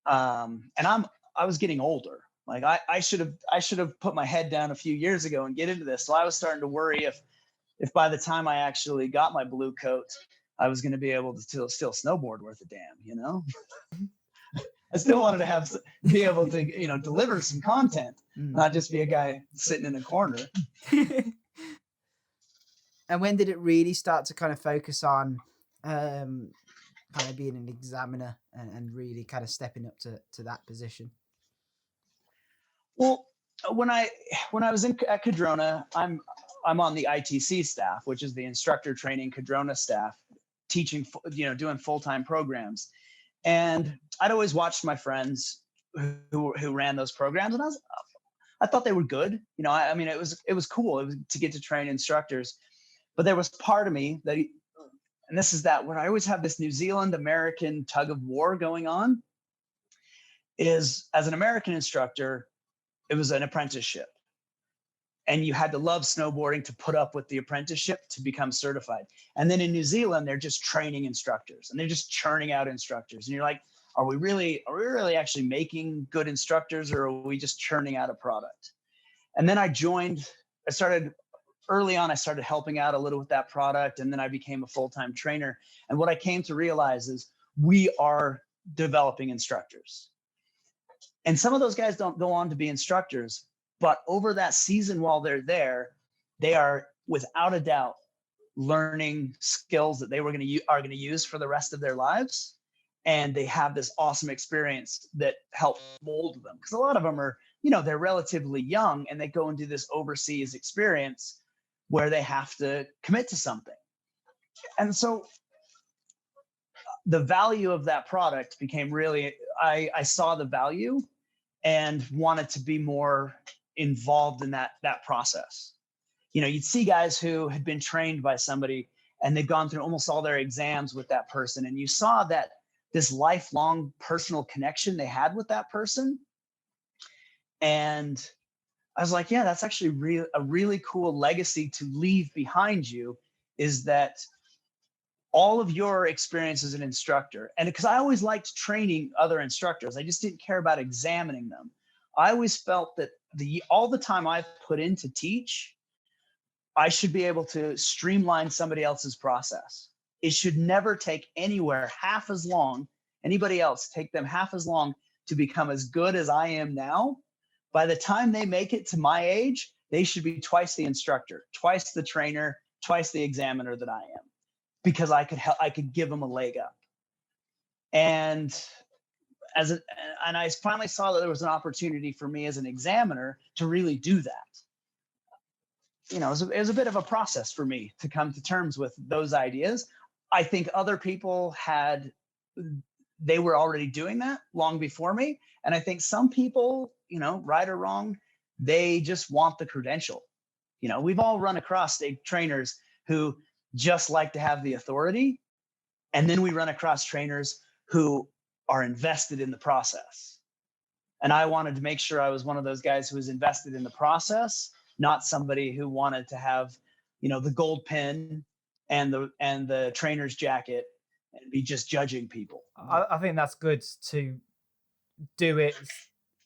S2: I was getting older. Like I should have put my head down a few years ago and get into this. So I was starting to worry if by the time I actually got my blue coat, I was going to be able to still snowboard worth a damn, you know. I still wanted to be able to, deliver some content, not just be a guy sitting in a corner.
S1: And when did it really start to kind of focus on kind of being an examiner and really kind of stepping up to that position?
S2: Well, when I was at Cadrona, I'm on the ITC staff, which is the instructor training Cadrona staff, teaching, doing full-time programs. And I'd always watched my friends who ran those programs, and I thought they were good. I mean, it was cool. It was to get to train instructors, but there was part of me that, and this is that where I always have this New Zealand American tug of war going on, is as an American instructor, it was an apprenticeship. And you had to love snowboarding to put up with the apprenticeship to become certified. And then in New Zealand, they're just training instructors, and they're just churning out instructors. And you're like, are we really actually making good instructors, or are we just churning out a product? And then I started early on, I started helping out a little with that product. And then I became a full-time trainer. And what I came to realize is we are developing instructors. And some of those guys don't go on to be instructors, but over that season while they're there, they are without a doubt learning skills that they are going to use for the rest of their lives. And they have this awesome experience that helps mold them. Because a lot of them are, they're relatively young, and they go and do this overseas experience where they have to commit to something. And so the value of that product became really, I saw the value and wanted to be more involved in that process. You'd see guys who had been trained by somebody, and they've gone through almost all their exams with that person. And you saw that this lifelong personal connection they had with that person. And I was like, yeah, that's actually a really cool legacy to leave behind you, is that all of your experience as an instructor. And because I always liked training other instructors, I just didn't care about examining them. I always felt that all the time I've put in to teach, I should be able to streamline somebody else's process. It should never take anybody else take them half as long to become as good as I am now. By the time they make it to my age, they should be twice the instructor, twice the trainer, twice the examiner that I am, because I could give them a leg up. And I finally saw that there was an opportunity for me as an examiner to really do that. It was a bit of a process for me to come to terms with those ideas. I think other people they were already doing that long before me. And I think some people, right or wrong, they just want the credential. We've all run across state trainers who just like to have the authority. And then we run across trainers who are invested in the process. And I wanted to make sure I was one of those guys who was invested in the process, not somebody who wanted to have, the gold pin and the trainer's jacket and be just judging people.
S3: I think that's good to do it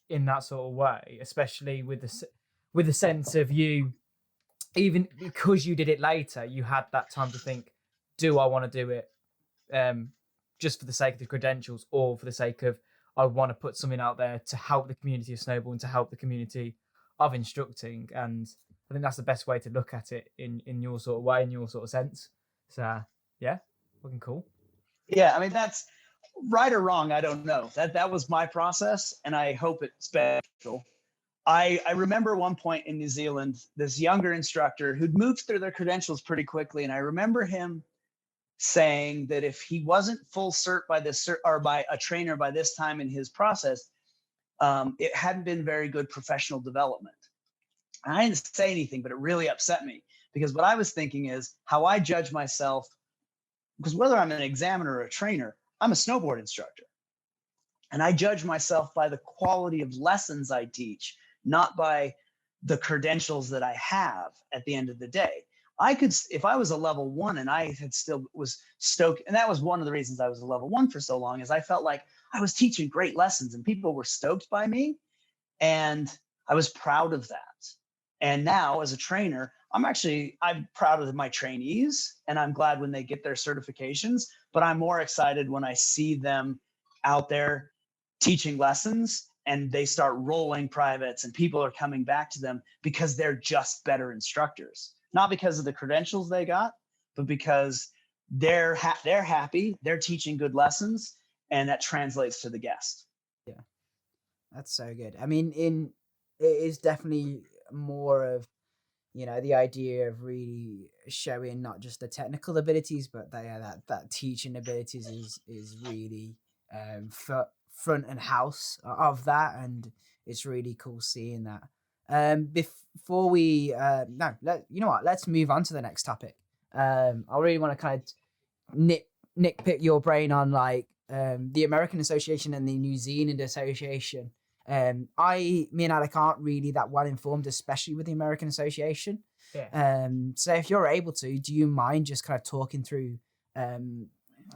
S3: in that sort of way, especially with the sense of you, even because you did it later, you had that time to think, do I want to do it just for the sake of the credentials, or for the sake of, I want to put something out there to help the community of snowboarding, to help the community of instructing. And I think that's the best way to look at it in your sort of way, in your sort of sense. So yeah, looking cool.
S2: Yeah, I mean, that's right or wrong. I don't know. That was my process, and I hope it's beneficial. I remember one point in New Zealand, this younger instructor who'd moved through their credentials pretty quickly, and I remember him saying that if he wasn't full cert by this or by a trainer by this time in his process, it hadn't been very good professional development. And I didn't say anything, but it really upset me because what I was thinking is how I judge myself, because whether I'm an examiner or a trainer, I'm a snowboard instructor. And I judge myself by the quality of lessons I teach, not by the credentials that I have at the end of the day. I could, if I was a level 1 and I had still was stoked, and that was one of the reasons I was a level 1 for so long, is I felt like I was teaching great lessons and people were stoked by me. And I was proud of that. And now as a trainer, I'm proud of my trainees and I'm glad when they get their certifications, but I'm more excited when I see them out there teaching lessons and they start rolling privates and people are coming back to them because they're just better instructors, not because of the credentials they got, but because they're happy, they're teaching good lessons, and that translates to the guest.
S1: Yeah, that's so good. I mean, it is definitely more of, you know, the idea of really showing not just the technical abilities, but that teaching abilities is really front and house of that, and it's really cool seeing that. Before we you know what, let's move on to the next topic. I really want to kind of nitpick your brain on like the American Association and the New Zealand Association. Me and Alec aren't really that well informed, especially with the American Association.
S3: Yeah.
S1: So if you're able to, do you mind just kind of talking through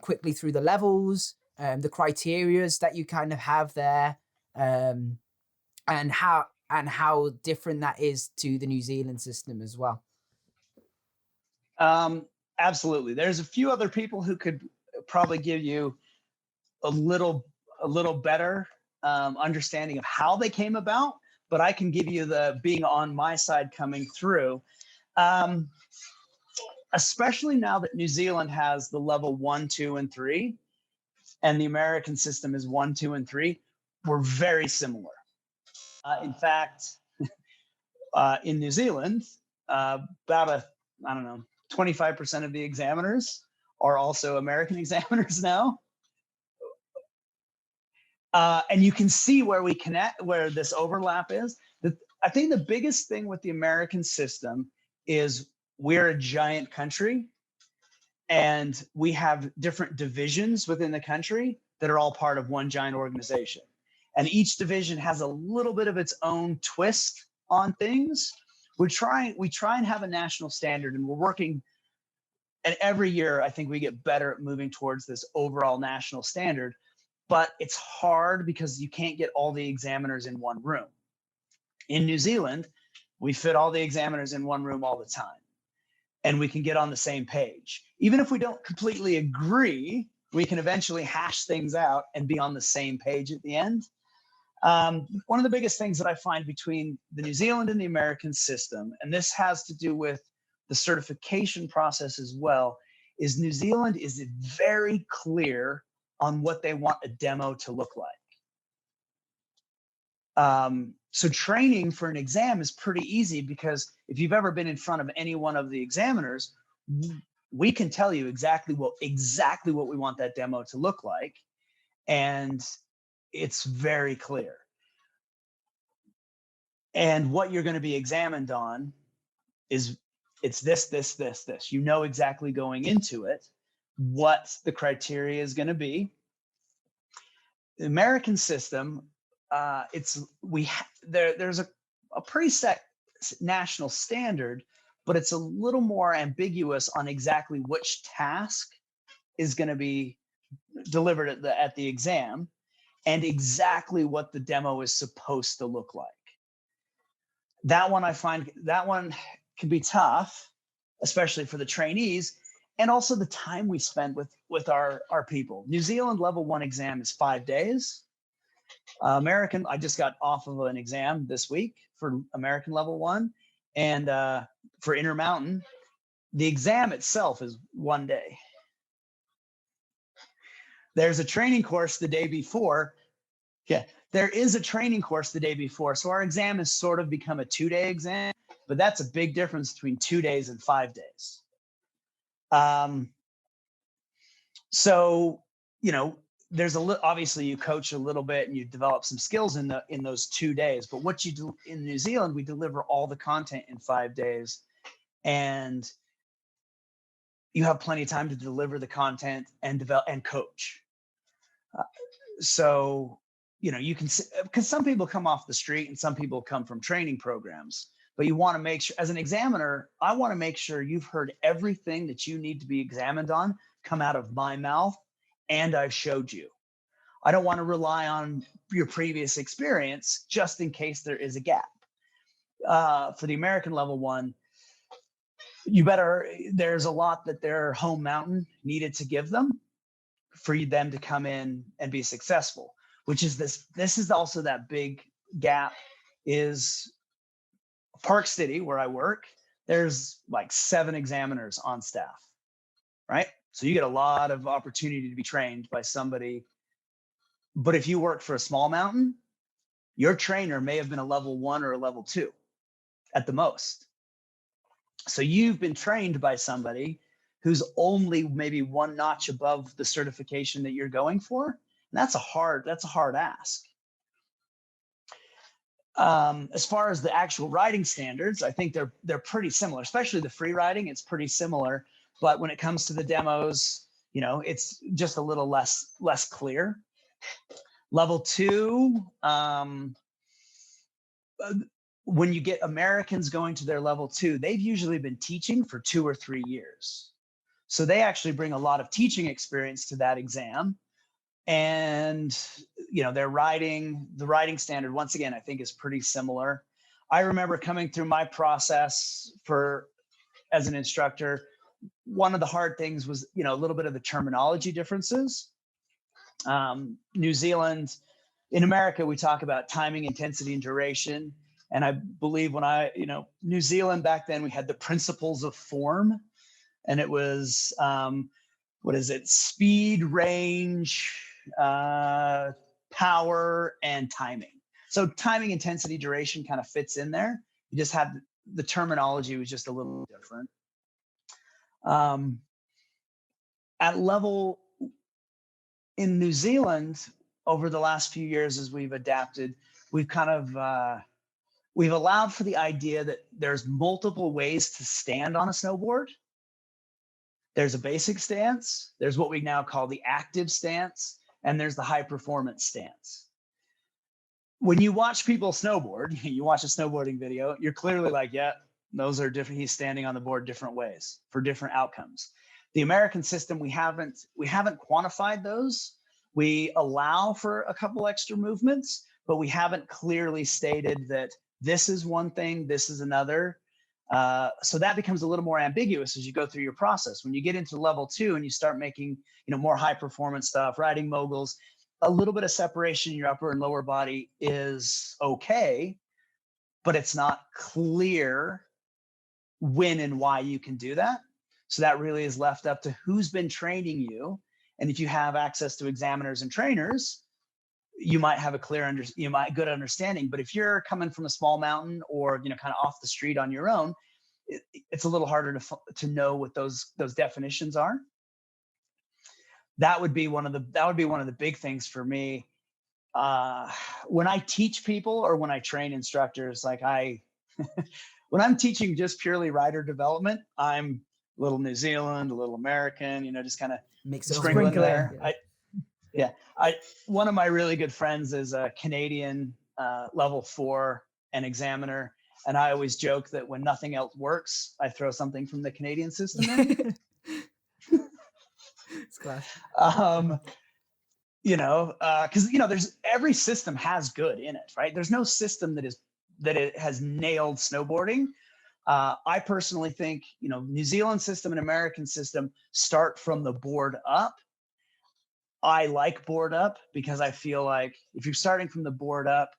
S1: quickly through the levels, the criterias that you kind of have there, and how different that is to the New Zealand system as well?
S2: Absolutely. There's a few other people who could probably give you a little better understanding of how they came about, but I can give you the being on my side coming through. Especially now that New Zealand has the level 1, 2, and 3, and the American system is 1, 2, and 3, we're very similar. In fact, in New Zealand, about 25% of the examiners are also American examiners now. And you can see where we connect, where this overlap is. I think the biggest thing with the American system is we're a giant country and we have different divisions within the country that are all part of one giant organization. And each division has a little bit of its own twist on things. We try and have a national standard, and we're working, and every year I think we get better at moving towards this overall national standard, but it's hard because you can't get all the examiners in one room. In New Zealand, we fit all the examiners in one room all the time, and we can get on the same page. Even if we don't completely agree, we can eventually hash things out and be on the same page at the end. One of the biggest things that I find between the New Zealand and the American system, and this has to do with the certification process as well, is New Zealand is very clear on what they want a demo to look like. So training for an exam is pretty easy because if you've ever been in front of any one of the examiners, we can tell you exactly what we want that demo to look like. And it's very clear. And what you're going to be examined on is it's this. You know exactly going into it what the criteria is going to be. The American system, there's a preset national standard, but it's a little more ambiguous on exactly which task is going to be delivered at the exam and exactly what the demo is supposed to look like. That one can be tough, especially for the trainees, and also the time we spend with our people. New Zealand level 1 exam is 5 days. American, I just got off of an exam this week for American level 1, And for Intermountain, the exam itself is 1 day. There's a training course the day before. Yeah, there is a training course the day before. So our exam has sort of become a 2-day exam, but that's a big difference between 2 days and 5 days. So, there's obviously you coach a little bit and you develop some skills in those 2 days, but what you do in New Zealand, we deliver all the content in 5 days, and you have plenty of time to deliver the content and develop and coach. So, you can, because some people come off the street and some people come from training programs, but you want to make sure, as an examiner, I want to make sure you've heard everything that you need to be examined on come out of my mouth, and I've showed you. I don't want to rely on your previous experience just in case there is a gap. For the American level one, there's a lot that their home mountain needed to give them for them to come in and be successful, which is this is also that big gap. Is Park City, where I work, there's like 7 examiners on staff, right? So you get a lot of opportunity to be trained by somebody. But if you work for a small mountain, your trainer may have been a level 1 or a level 2 at the most. So you've been trained by somebody who's only maybe 1 notch above the certification that you're going for. And that's a hard ask. As far as the actual riding standards, I think they're pretty similar, especially the free riding. It's pretty similar, but when it comes to the demos, it's just a little less clear. Level 2, when you get Americans going to their level 2, they've usually been teaching for 2 or 3 years. So they actually bring a lot of teaching experience to that exam. And, the riding standard, once again, I think is pretty similar. I remember coming through my process as an instructor, one of the hard things was, a little bit of the terminology differences. New Zealand, in America, we talk about timing, intensity, and duration. And I believe New Zealand back then, we had the principles of form, and it was, speed, range, power, and timing. So timing, intensity, duration kind of fits in there. You just had the terminology was just a little different. At level in New Zealand, over the last few years, as we've adapted, we've kind of we've allowed for the idea that there's multiple ways to stand on a snowboard. There's a basic stance. There's what we now call the active stance, and there's the high performance stance. When you watch people snowboard, you watch a snowboarding video, you're clearly like, yeah, those are different. He's standing on the board different ways for different outcomes. The American system, we haven't quantified those. We allow for a couple extra movements, but we haven't clearly stated that this is one thing, this is another. So that becomes a little more ambiguous as you go through your process. When you get into level 2 and you start making, more high performance stuff, riding moguls, a little bit of separation in your upper and lower body is okay, but it's not clear when and why you can do that. So that really is left up to who's been training you. And if you have access to examiners and trainers, you might have a good understanding. But if you're coming from a small mountain or, kind of off the street on your own, it's a little harder to know what those definitions are. That would be one of the big things for me. When I teach people or when I train instructors, when I'm teaching just purely rider development, I'm a little New Zealand, a little American, just kind of sprinkle in there. One of my really good friends is a Canadian level 4 and examiner. And I always joke that when nothing else works, I throw something from the Canadian system in.
S3: It's class.
S2: Because there's every system has good in it, right? There's no system that it has nailed snowboarding. I personally think New Zealand system and American system start from the board up. I like board up because I feel like if you're starting from the board up,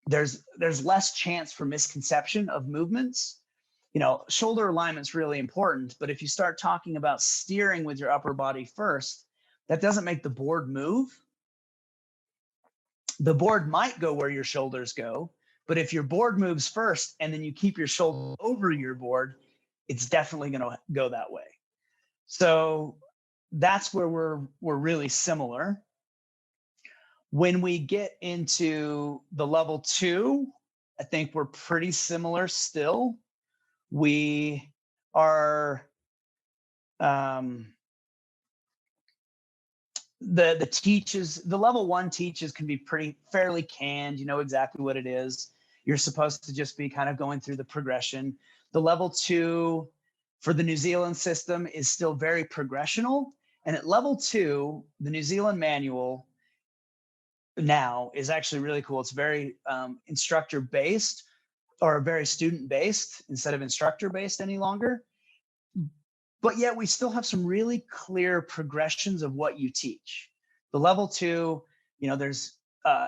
S2: there's less chance for misconception of movements. Shoulder alignment's really important, but if you start talking about steering with your upper body first, that doesn't make the board move. The board might go where your shoulders go, but if your board moves first and then you keep your shoulder over your board, it's definitely going to go that way. So that's where we're really similar. When we get into the level 2, I think we're pretty similar still. We are the level 1 teaches can be fairly canned. You know exactly what it is. You're supposed to just be kind of going through the progression. The level 2 for the New Zealand system is still very progressional. And at level 2, the New Zealand manual now is actually really cool. It's very instructor based, or very student based instead of instructor based any longer. But yet we still have some really clear progressions of what you teach. The level 2, there's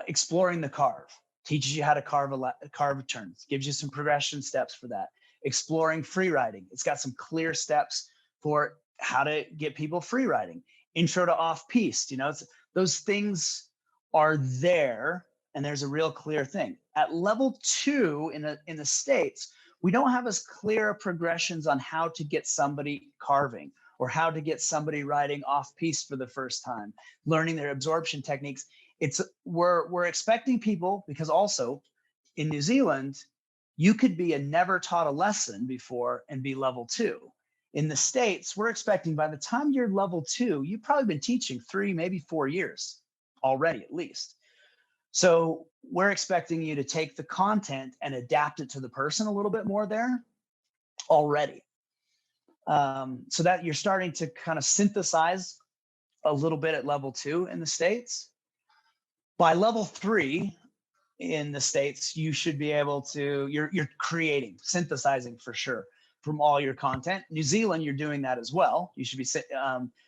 S2: exploring the carve, teaches you how to carve turns, gives you some progression steps for that. Exploring free riding, it's got some clear steps for how to get people free riding. Intro to off piste, those things are there, and there's a real clear thing. At level 2 in the States, we don't have as clear progressions on how to get somebody carving or how to get somebody riding off piste for the first time, learning their absorption techniques. We're expecting people, because also in New Zealand, you could be a never taught a lesson before and be level 2. In the States, we're expecting by the time you're level 2, you've probably been teaching 3, maybe 4 years already at least. So we're expecting you to take the content and adapt it to the person a little bit more there already. So that you're starting to kind of synthesize a little bit at level 2 in the States. By level 3 in the States, you should be able to, you're creating, synthesizing for sure from all your content. New Zealand, you're doing that as well. You should be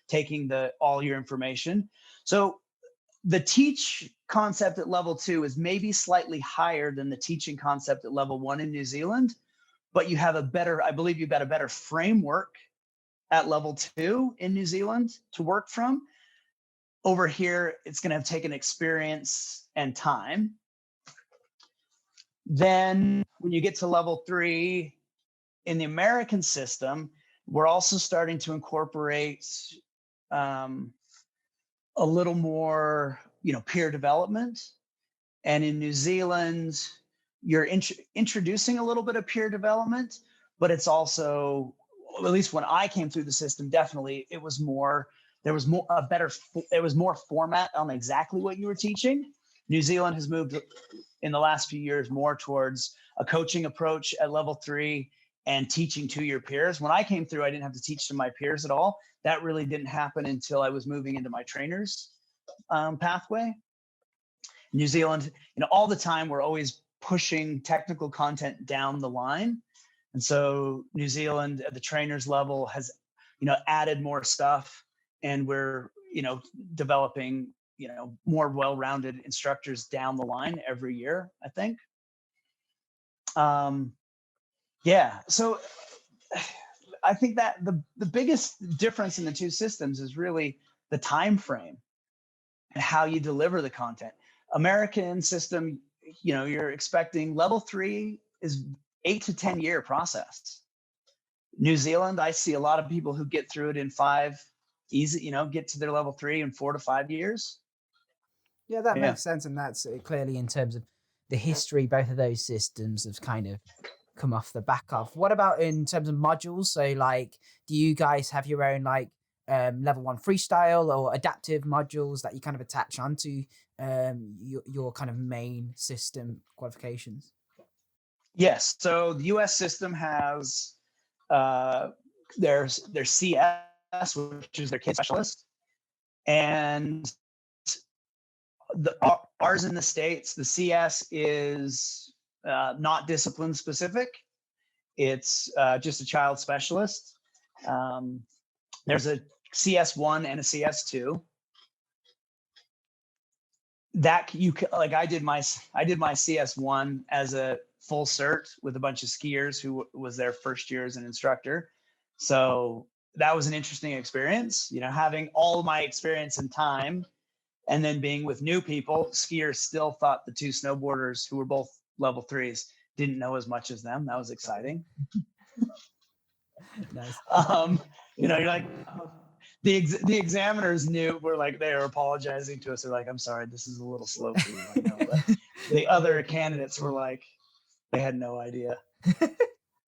S2: taking all your information. So the teach concept at level 2 is maybe slightly higher than the teaching concept at level 1 in New Zealand, but you have I believe you've got a better framework at level 2 in New Zealand to work from. Over here, it's going to have taken experience and time. Then when you get to level 3 in the American system, we're also starting to incorporate a little more, peer development. And in New Zealand, you're introducing a little bit of peer development, but it's also, at least when I came through the system, definitely there was more format on exactly what you were teaching. New Zealand has moved in the last few years more towards a coaching approach at level 3 and teaching to your peers. When I came through, I didn't have to teach to my peers at all. That really didn't happen until I was moving into my trainer's pathway. New Zealand, all the time, we're always pushing technical content down the line. And so New Zealand at the trainer's level has, added more stuff, and we're, developing, more well-rounded instructors down the line every year, I think. Yeah, so I think that the biggest difference in the two systems is really the time frame and how you deliver the content. American system, you're expecting level 3 is 8 to 10 year process. New Zealand, I see a lot of people who get through it in 5 easy, get to their level 3 in 4 to 5 years.
S1: Yeah, that makes sense, and that's clearly in terms of the history. Both of those systems have kind of come off the back of. What about in terms of modules? So, do you guys have your own level 1 freestyle or adaptive modules that you kind of attach onto your kind of main system qualifications?
S2: Yes. So the US system has their CS, which is their kid specialist, and ours in the States, the CS is not discipline specific. It's just a child specialist. There's a CS1 and a CS2. like I did my CS1 as a full cert with a bunch of skiers who was their first year as an instructor. So that was an interesting experience, having all my experience and time, and then being with new people. Skiers still thought the two snowboarders who were both level 3s didn't know as much as them. That was exciting.
S1: Nice.
S2: You're like, the examiners were like, they were apologizing to us. They're like, I'm sorry, this is a little slow for you. I know. But the other candidates were like, they had no idea.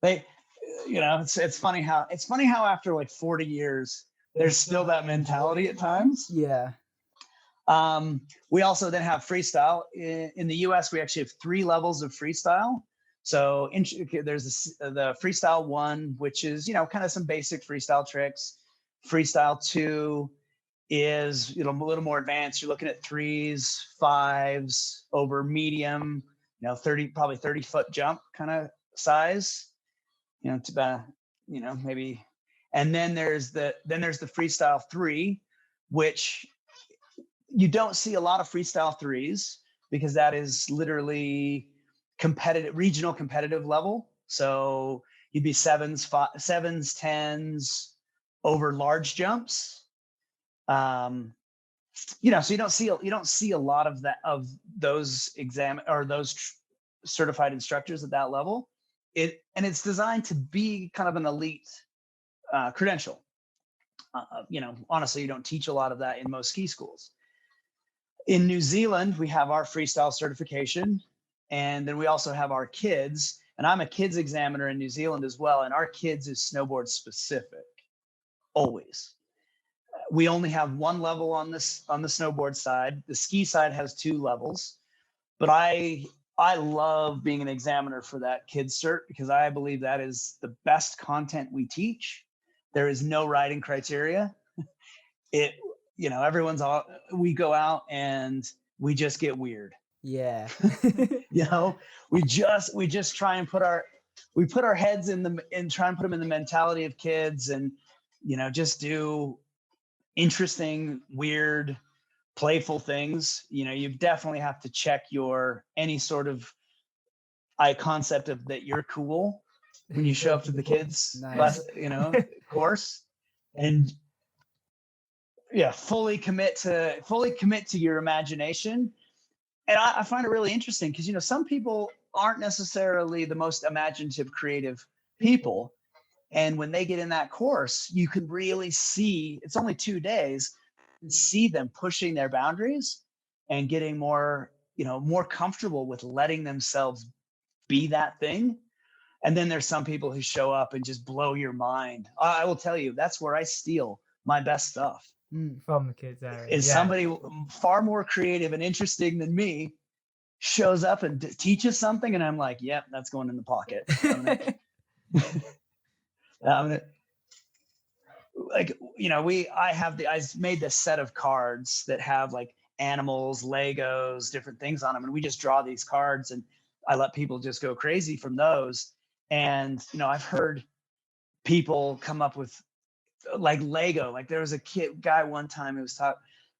S2: It's funny how after like 40 years, there's still that mentality at times.
S1: Yeah.
S2: We also then have freestyle. In the US, we actually have 3 levels of freestyle. So there's the freestyle 1, which is, kind of some basic freestyle tricks. Freestyle 2 is, a little more advanced. You're looking at 3s, 5s over medium, probably 30-foot jump kind of size, to about, maybe. And then there's the freestyle 3, which you don't see a lot of freestyle 3s because that is literally regional competitive level. So you'd be 7s, 10s over large jumps. So you don't see a lot of that, of those certified instructors at that level. It's designed to be kind of an elite credential. Honestly, you don't teach a lot of that in most ski schools. In New Zealand, we have our freestyle certification, and then we also have our kids. And I'm a kids examiner in New Zealand as well. And our kids is snowboard specific, always. We only have 1 level on the snowboard side. The ski side has 2 levels, but I love being an examiner for that kids cert because I believe that is the best content we teach. There is no writing criteria. We go out and we just get weird.
S1: Yeah.
S2: We just try and put our heads and try and put them in the mentality of kids, and just do interesting, weird, playful things. You definitely have to check any sort of concept of that you're cool when you show up to the kids
S1: Nice.
S2: course, and fully commit to your imagination. And I find it really interesting because some people aren't necessarily the most imaginative, creative people. And when they get in that course, you can really see, it's only 2 days, and see them pushing their boundaries and getting more comfortable with letting themselves be that thing. And then there's some people who show up and just blow your mind. I will tell you, that's where I steal my best stuff.
S3: From the kids area.
S2: Is somebody far more creative and interesting than me shows up and teaches something, and I'm like, yep, that's going in the pocket. I made this set of cards that have like animals, Legos, different things on them, and we just draw these cards, and I let people just go crazy from those. And I've heard people come up with like Lego. Like there was a guy one time who was taught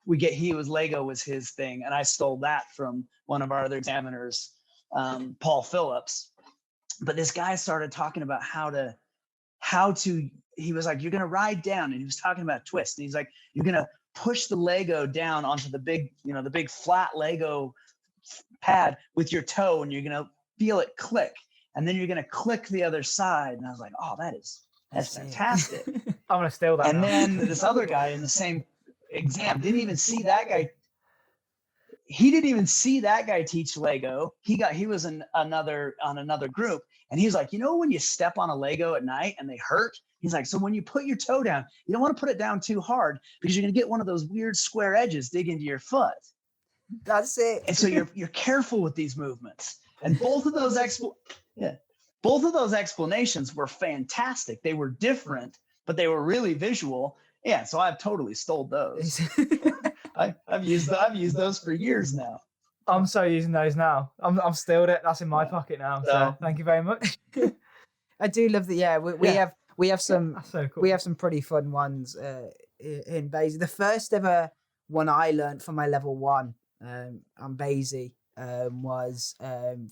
S2: Lego was his thing, and I stole that from one of our other examiners, Paul Phillips. But this guy started talking about how to. He was like, you're gonna ride down, and he was talking about twist. And he's like, you're gonna push the Lego down onto the big, the big flat Lego pad with your toe, and you're gonna feel it click, and then you're gonna click the other side. And I was like, oh, that's fantastic.
S3: I'm gonna steal that.
S2: And
S3: now.
S2: then this other guy in the same exam didn't even see that guy. He didn't even see that guy teach Lego. He was on another group, and he's like, when you step on a Lego at night and they hurt, he's like, so when you put your toe down, you don't want to put it down too hard because you're gonna get one of those weird square edges dig into your foot.
S1: That's it.
S2: And so you're careful with these movements. And both of those explanations were fantastic. They were different, but they were really visual. Yeah, so I've totally stole those. I've used those for years now.
S3: I'm so using those now. I've stealed it. That's in my pocket now. So thank you very much.
S1: I do love that. Yeah, we have some.
S3: That's so cool.
S1: We have some pretty fun ones in BASI. The first ever one I learned for my level 1 on BASI was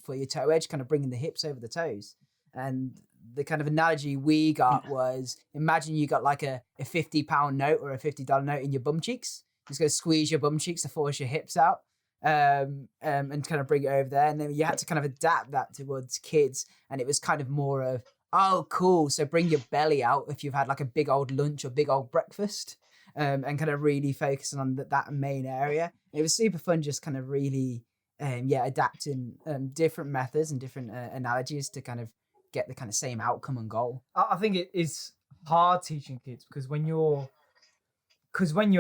S1: for your toe edge, kind of bringing the hips over the toes. And the kind of analogy we got was, imagine you got like a £50 note or a $50 note in your bum cheeks. Just go squeeze your bum cheeks to force your hips out, and kind of bring it over there. And then you had to kind of adapt that towards kids. And it was kind of more of, oh, cool. So bring your belly out if you've had like a big old lunch or big old breakfast, and kind of really focusing on that main area. It was super fun, just kind of really, adapting different methods and different analogies to kind of get the kind of same outcome and goal.
S3: I think it is hard teaching kids because when you're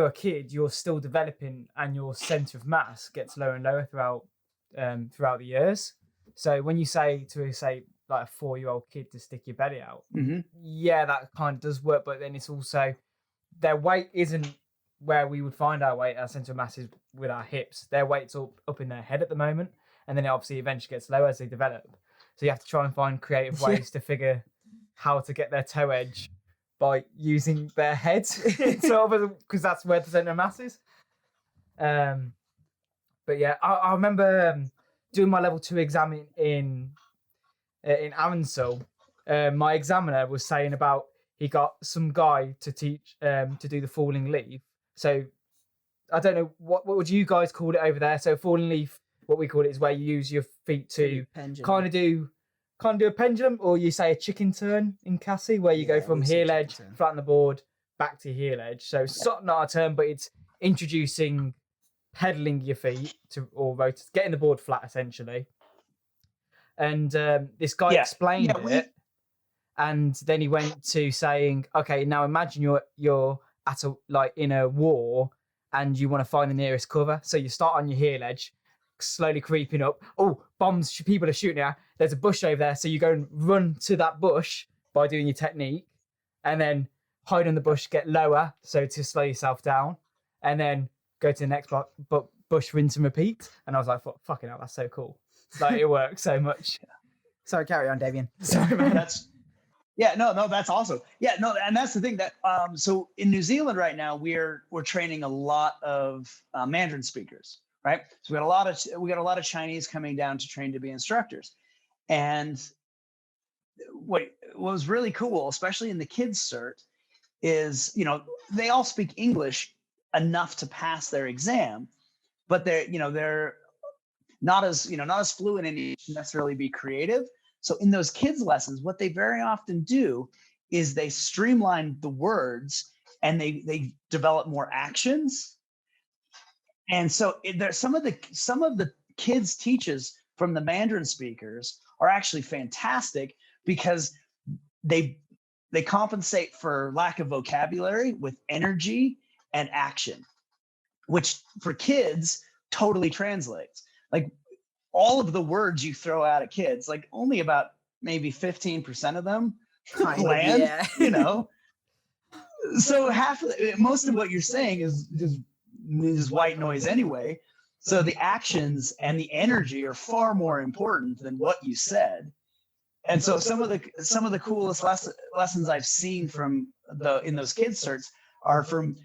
S3: a kid, you're still developing and your center of mass gets lower and lower throughout the years. So when you say like a 4-year-old kid to stick your belly out, yeah, that kind of does work. But then it's also their weight isn't where we would find our weight. Our center of mass is with our hips. Their weight's up in their head at the moment, and then it obviously eventually gets lower as they develop. So you have to try and find creative ways to figure how to get their toe edge by using their head, because that's where the center of mass is. But yeah, I remember doing my level 2 exam in Amansel. My examiner was saying about he got some guy to teach to do the falling leaf. So I don't know what would you guys call it over there. So falling leaf, what we call it is where you use your feet to kind of do a pendulum, or you say a chicken turn in AASI, where you go from heel edge, flatten the board, back to heel edge. So it's not a turn, but it's introducing pedaling your feet or getting the board flat essentially. And this guy explained it, and then he went to saying, okay, now imagine you're at in a war and you want to find the nearest cover. So you start on your heel edge, slowly creeping up. Oh, bombs, people are shooting at. There's a bush over there. So you go and run to that bush by doing your technique, and then hide on the bush, get lower, so to slow yourself down, and then go to the next bush, rinse and repeat. And I was like, fucking hell, that's so cool. Like, it works so much.
S1: Sorry, carry on, Damion.
S3: Sorry, man.
S2: That's awesome. Yeah, no, and that's the thing that so in New Zealand right now we're training a lot of Mandarin speakers, right? So we got a lot of Chinese coming down to train to be instructors, and what was really cool, especially in the kids cert, is they all speak English enough to pass their exam, but they're not as fluent in English to necessarily be creative. So in those kids lessons, what they very often do is they streamline the words and they develop more actions. And so there's some of the kids teachers from the Mandarin speakers are actually fantastic because they compensate for lack of vocabulary with energy and action, which for kids totally translates. Like, all of the words you throw out at kids, like only about maybe 15% of them land, So most of what you're saying is white noise anyway. So the actions and the energy are far more important than what you said. And so some of the coolest lessons I've seen in those kids certs are from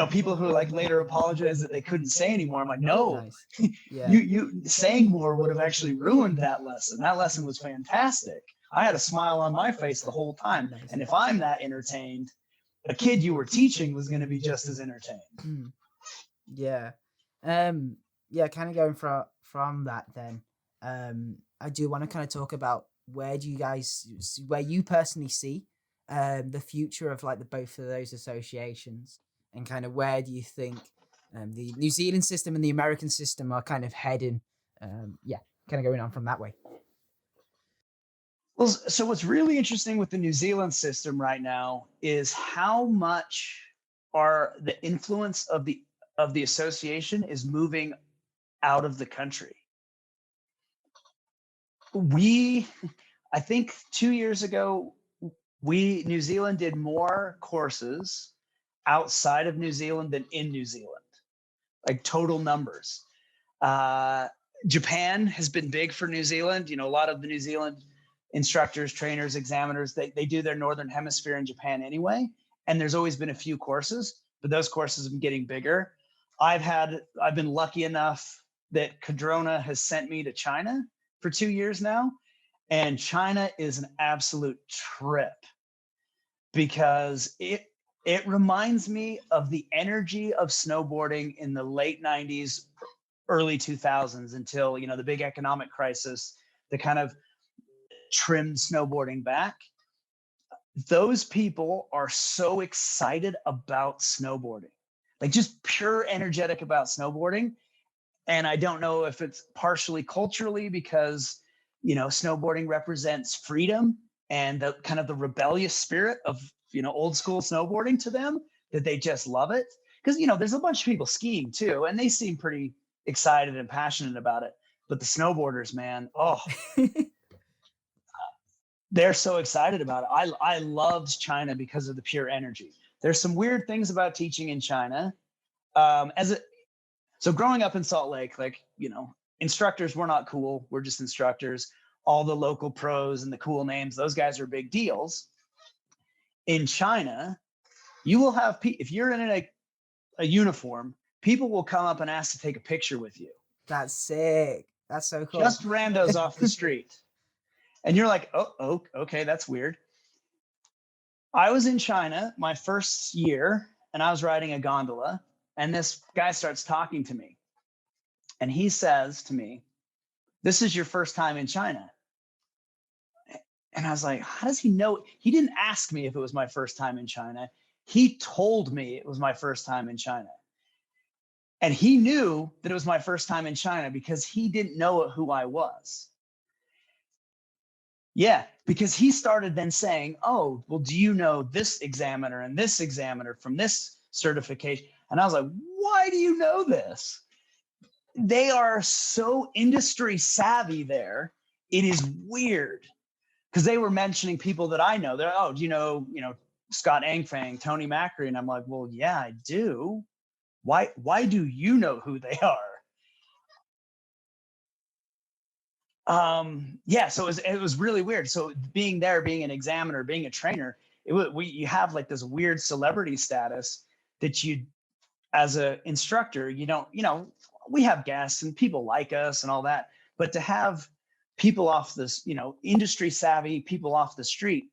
S2: people who later apologize that they couldn't say anymore. I'm like, no, nice. you saying more would have actually ruined that lesson. That lesson was fantastic. I had a smile on my face the whole time. Nice. And if I'm that entertained, a kid you were teaching was going to be just as entertained.
S1: Yeah. Kind of going from that then, I do want to kind of talk about where you personally see the future of both of those associations. And kind of where do you think the New Zealand system and the American system are kind of heading? Kind of going on from that way.
S2: Well, so what's really interesting with the New Zealand system right now is how much the influence of the association is moving out of the country. I think 2 years ago, New Zealand did more courses outside of New Zealand than in New Zealand, like total numbers. Japan has been big for New Zealand. A lot of the New Zealand instructors, trainers, examiners, they do their Northern Hemisphere in Japan anyway. And there's always been a few courses, but those courses have been getting bigger. I've been lucky enough that Cadrona has sent me to China for 2 years now. And China is an absolute trip because it reminds me of the energy of snowboarding in the late 90s, early 2000s until, the big economic crisis that kind of trimmed snowboarding back. Those people are so excited about snowboarding, like just pure energetic about snowboarding. And I don't know if it's partially culturally because, snowboarding represents freedom and the kind of the rebellious spirit of, old school snowboarding to them, that they just love it. Because, there's a bunch of people skiing too, and they seem pretty excited and passionate about it. But the snowboarders, man, they're so excited about it. I loved China because of the pure energy. There's some weird things about teaching in China. So growing up in Salt Lake, instructors were not cool. We're just instructors. All the local pros and the cool names, those guys are big deals. In China, you will have, if you're in a uniform, people will come up and ask to take a picture with you.
S1: That's sick. That's so cool.
S2: Just randos off the street. And you're like, oh, okay, that's weird. I was in China my first year, and I was riding a gondola, and this guy starts talking to me. And he says to me, "This is your first time in China." And I was like, how does he know? He didn't ask me if it was my first time in China. He told me it was my first time in China. And he knew that it was my first time in China because he didn't know who I was. Yeah, because he started then saying, "Oh, well, do you know this examiner and this examiner from this certification?" And I was like, why do you know this? They are so industry savvy there. It is weird because they were mentioning people that I know. They're, "Oh, do you know, Scott Angfang, Tony Macri?" And I'm like, well, yeah, I do. Why do you know who they are? So it was really weird. So being there, being an examiner, being a trainer, you have like this weird celebrity status that you, as a instructor, you don't, we have guests and people like us and all that, but to have people off this, industry savvy people off the street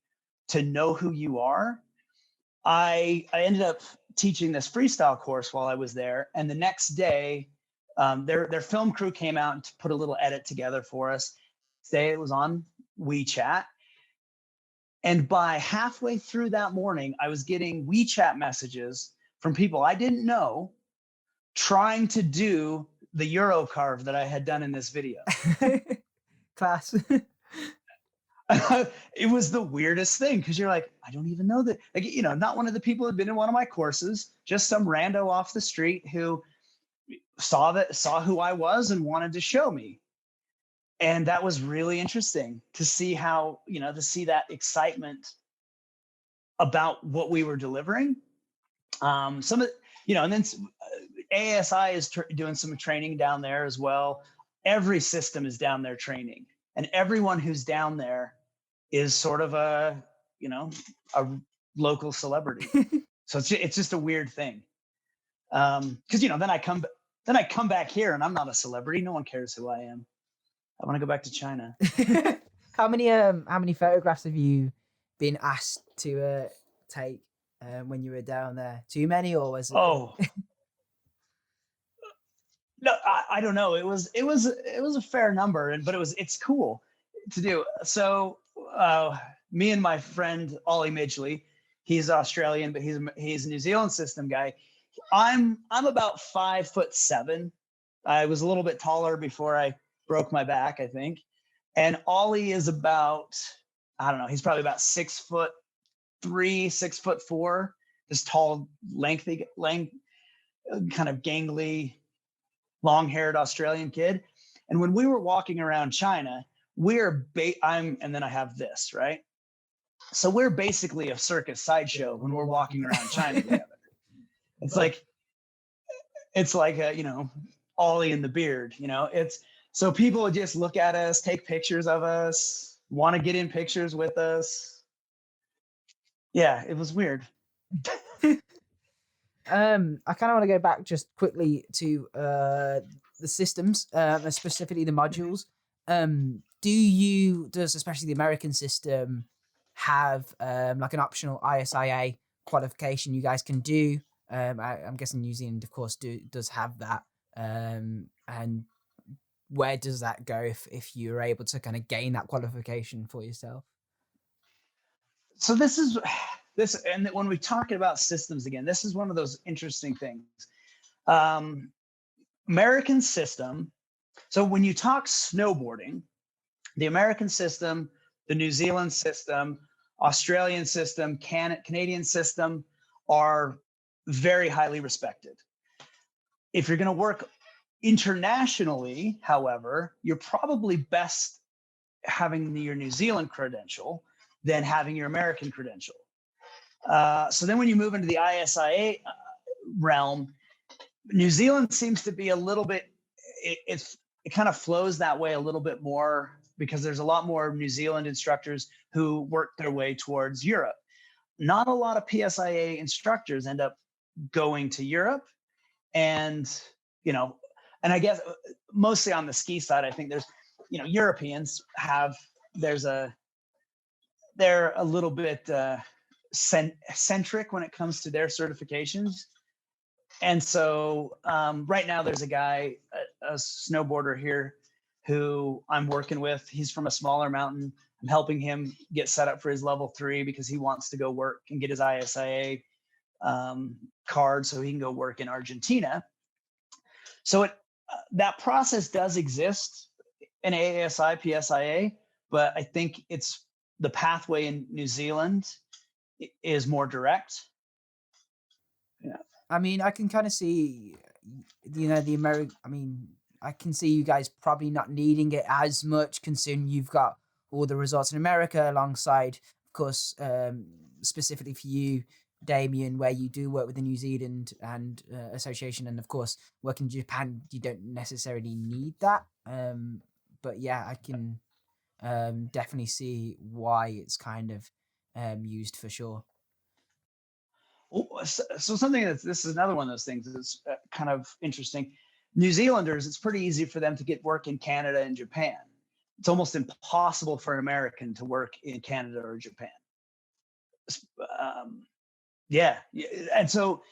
S2: to know who you are. I ended up teaching this freestyle course while I was there, and the next day, their film crew came out and put a little edit together for us. Today it was on WeChat. And by halfway through that morning, I was getting WeChat messages from people I didn't know trying to do the Euro carve that I had done in this video.
S1: Class.
S2: It was the weirdest thing because you're like, I don't even know that. Like, not one of the people who had been in one of my courses, just some rando off the street who saw who I was and wanted to show me. And that was really interesting to see how, to see that excitement about what we were delivering. And then AASI is doing some training down there as well. Every system is down there training, and everyone who's down there is sort of a local celebrity. So it's just a weird thing. Because then I come back here and I'm not a celebrity. No one cares who I am. I want to go back to China.
S1: How many photographs have you been asked to take when you were down there? Too many, or was it?
S2: Oh. No, I don't know. It was a fair number, but it's cool to do. So me and my friend Ollie Midgley, he's Australian, but he's a New Zealand system guy. I'm about 5'7". I was a little bit taller before I broke my back, I think. And Ollie is about, I don't know, he's probably about 6'3", 6'4", this tall, lengthy, kind of gangly, long-haired Australian kid. And when we were walking around China, and then I have this, right? So we're basically a circus sideshow when we're walking around China together. It's like a, Ollie and the beard, so people would just look at us, take pictures of us, want to get in pictures with us. Yeah, it was weird.
S1: I kind of want to go back just quickly to the systems, specifically the modules. Does especially the American system have like an optional ISIA qualification you guys can do? I'm guessing New Zealand, of course, does have that. And where does that go if you're able to kind of gain that qualification for yourself?
S2: So this, and when we talk about systems again, this is one of those interesting things. American system. So when you talk snowboarding, the American system, the New Zealand system, Australian system, Canadian system are very highly respected. If you're going to work internationally, however, you're probably best having your New Zealand credential than having your American credential. So then when you move into the ISIA realm, New Zealand seems to be a little bit, it kind of flows that way a little bit more because there's a lot more New Zealand instructors who work their way towards Europe. Not a lot of PSIA instructors end up going to Europe. And, and I guess mostly on the ski side, I think there's, Europeans they're a little bit centric when it comes to their certifications. And so right now there's a guy, a snowboarder here who I'm working with. He's from a smaller mountain. I'm helping him get set up for his level 3 because he wants to go work and get his ISIA card so he can go work in Argentina. So that process does exist in AASI, PSIA, but I think it's the pathway in New Zealand is more direct. Yeah.
S1: I mean, I can kind of see, the American. I mean, I can see you guys probably not needing it as much, considering you've got all the results in America alongside, of course, specifically for you, Damion, where you do work with the New Zealand and association, and of course, working in Japan, you don't necessarily need that. But yeah, I can definitely see why it's kind of used for sure.
S2: So something this is another one of those things that's kind of interesting. New Zealanders, it's pretty easy for them to get work in Canada and Japan. It's almost impossible for an American to work in Canada or Japan. Yeah. And so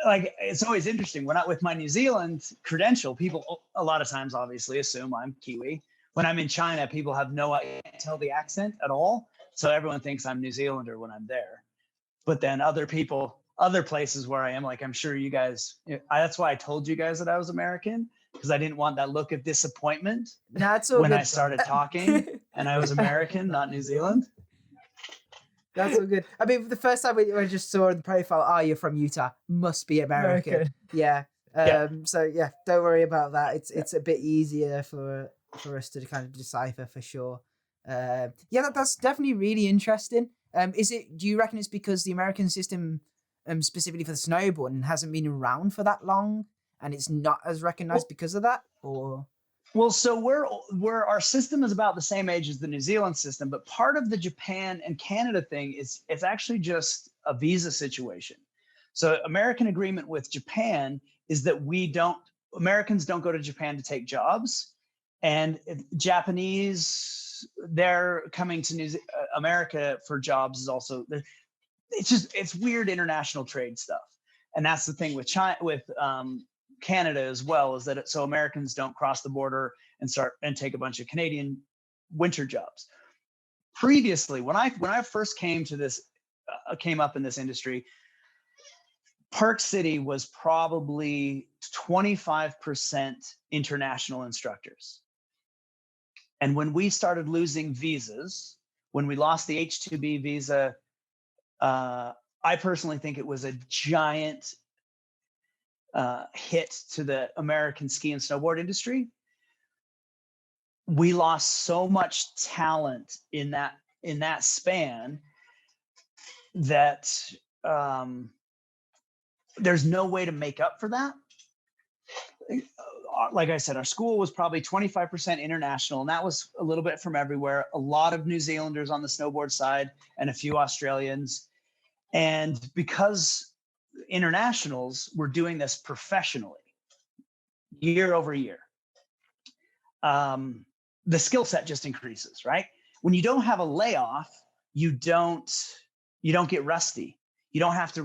S2: like, it's always interesting. When with my New Zealand credential, people a lot of times obviously assume I'm Kiwi. When I'm in China, people have I can't tell the accent at all. So everyone thinks I'm New Zealander when I'm there. But then other places where I am, like I'm sure you guys, that's why I told you guys that I was American, because I didn't want that look of disappointment when I started talking and I was American, not New Zealand.
S1: That's so good. I mean, the first time we just saw the profile, you're from Utah, must be American. Yeah. So yeah, don't worry about that. It's a bit easier for us to kind of decipher for sure. That's definitely really interesting. Do you reckon it's because the American system, specifically for the snowboarding, hasn't been around for that long and it's not as recognized because of that, or?
S2: Well, so our system is about the same age as the New Zealand system, but part of the Japan and Canada thing is it's actually just a visa situation. So American agreement with Japan is that Americans don't go to Japan to take jobs, and Japanese, they're coming to America for jobs is also, it's weird international trade stuff. And that's the thing with Canada as well, is that so Americans don't cross the border and take a bunch of Canadian winter jobs. Previously, when I first came up in this industry, Park City was probably 25% international instructors. And when we started losing visas, when we lost the H-2B visa, I personally think it was a giant hit to the American ski and snowboard industry. We lost so much talent in that span that there's no way to make up for that. Like I said, our school was probably 25% international, and that was a little bit from everywhere. A lot of New Zealanders on the snowboard side and a few Australians. And because internationals were doing this professionally year over year. The skill set just increases, right? When you don't have a layoff, you don't get rusty. You don't have to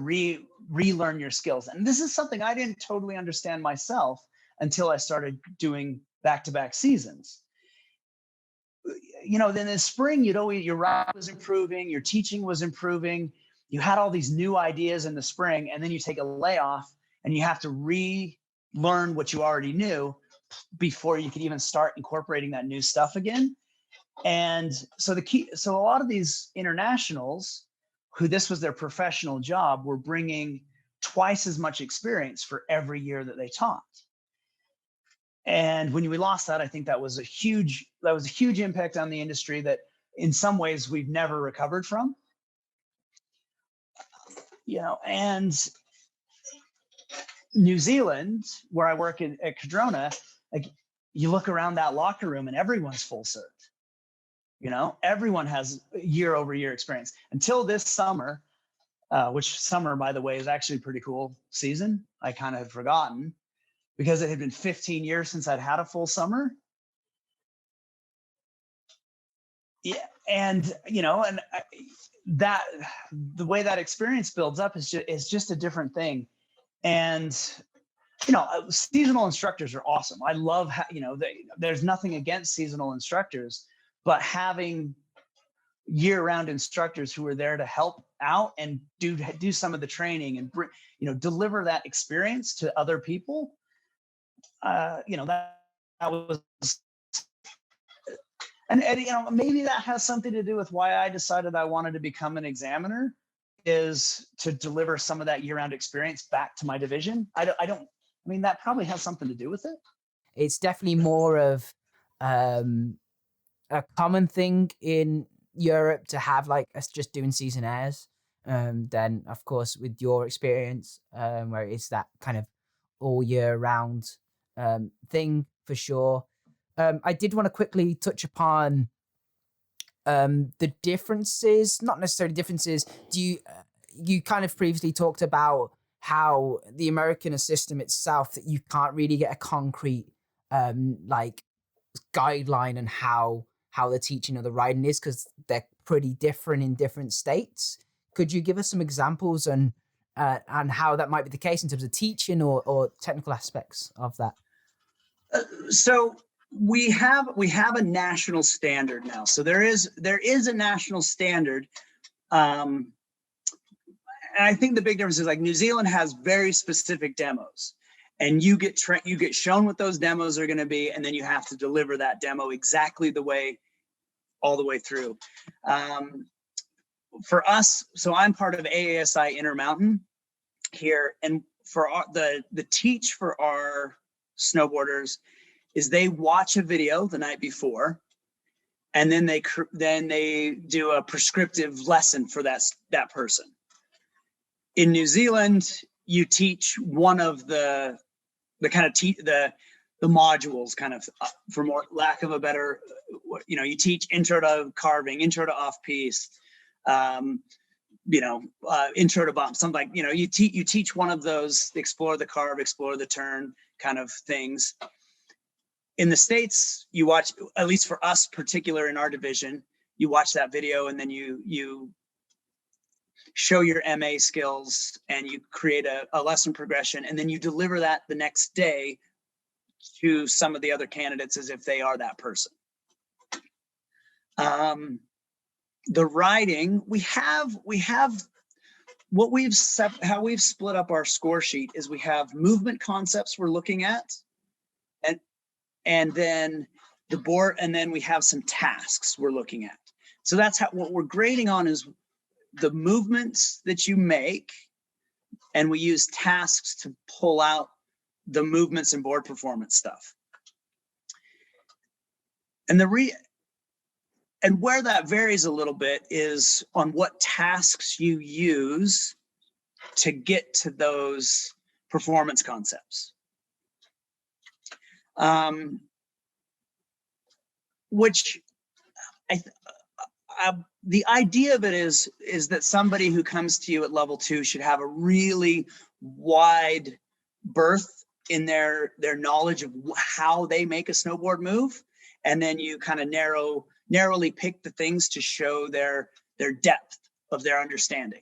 S2: relearn your skills. And this is something I didn't totally understand myself until I started doing back-to-back seasons. Then in the spring, your route was improving, your teaching was improving. You had all these new ideas in the spring, and then you take a layoff and you have to relearn what you already knew before you could even start incorporating that new stuff again. And so a lot of these internationals who this was their professional job were bringing twice as much experience for every year that they taught. And when we lost that, I think that was a huge impact on the industry that in some ways we've never recovered from. And New Zealand, where I work at Cadrona, like you look around that locker room and everyone's full cert. Everyone has year over year experience until this summer, which summer, by the way, is actually a pretty cool season. I kind of had forgotten because it had been 15 years since I'd had a full summer. Yeah. And, that the way that experience builds up is just a different thing. And, seasonal instructors are awesome. I love how, there's nothing against seasonal instructors, but having year-round instructors who are there to help out and do some of the training and deliver that experience to other people, that was, and maybe that has something to do with why I decided I wanted to become an examiner, is to deliver some of that year-round experience back to my division. That probably has something to do with it.
S1: It's definitely more of a common thing in Europe to have like us just doing season airs. Then of course with your experience, where it's that kind of all year round thing for sure. I did want to quickly touch upon the differences, not necessarily differences. You kind of previously talked about how the American system itself, that you can't really get a concrete like guideline on how the teaching of the riding is, because they're pretty different in different states. Could you give us some examples on how that might be the case in terms of teaching or technical aspects of that?
S2: So we have a national standard now. So there is a national standard. And I think the big difference is like New Zealand has very specific demos, and you get shown what those demos are going to be, and then you have to deliver that demo exactly all the way through. For us, so I'm part of AASI Intermountain here, and for the teach for our snowboarders is they watch a video the night before, and then they do a prescriptive lesson for that person. In New Zealand, you teach one of the kind of the modules, kind of, for more lack of a better, you teach intro to carving, intro to off piste, intro to bump, something like, you teach one of those, explore the carve, explore the turn kind of things. In the States, you watch, at least for us particular in our division, you watch that video and then you show your MA skills and you create a lesson progression, and then you deliver that the next day to some of the other candidates as if they are that person. The writing, how we've split up our score sheet is we have movement concepts we're looking at, and then the board, and then we have some tasks we're looking at. So that's what we're grading on is the movements that you make, and we use tasks to pull out the movements and board performance stuff. And and where that varies a little bit is on what tasks you use to get to those performance concepts. Which the idea of it is that somebody who comes to you at level 2 should have a really wide berth in their knowledge of how they make a snowboard move, and then you kind of narrowly pick the things to show their depth of their understanding.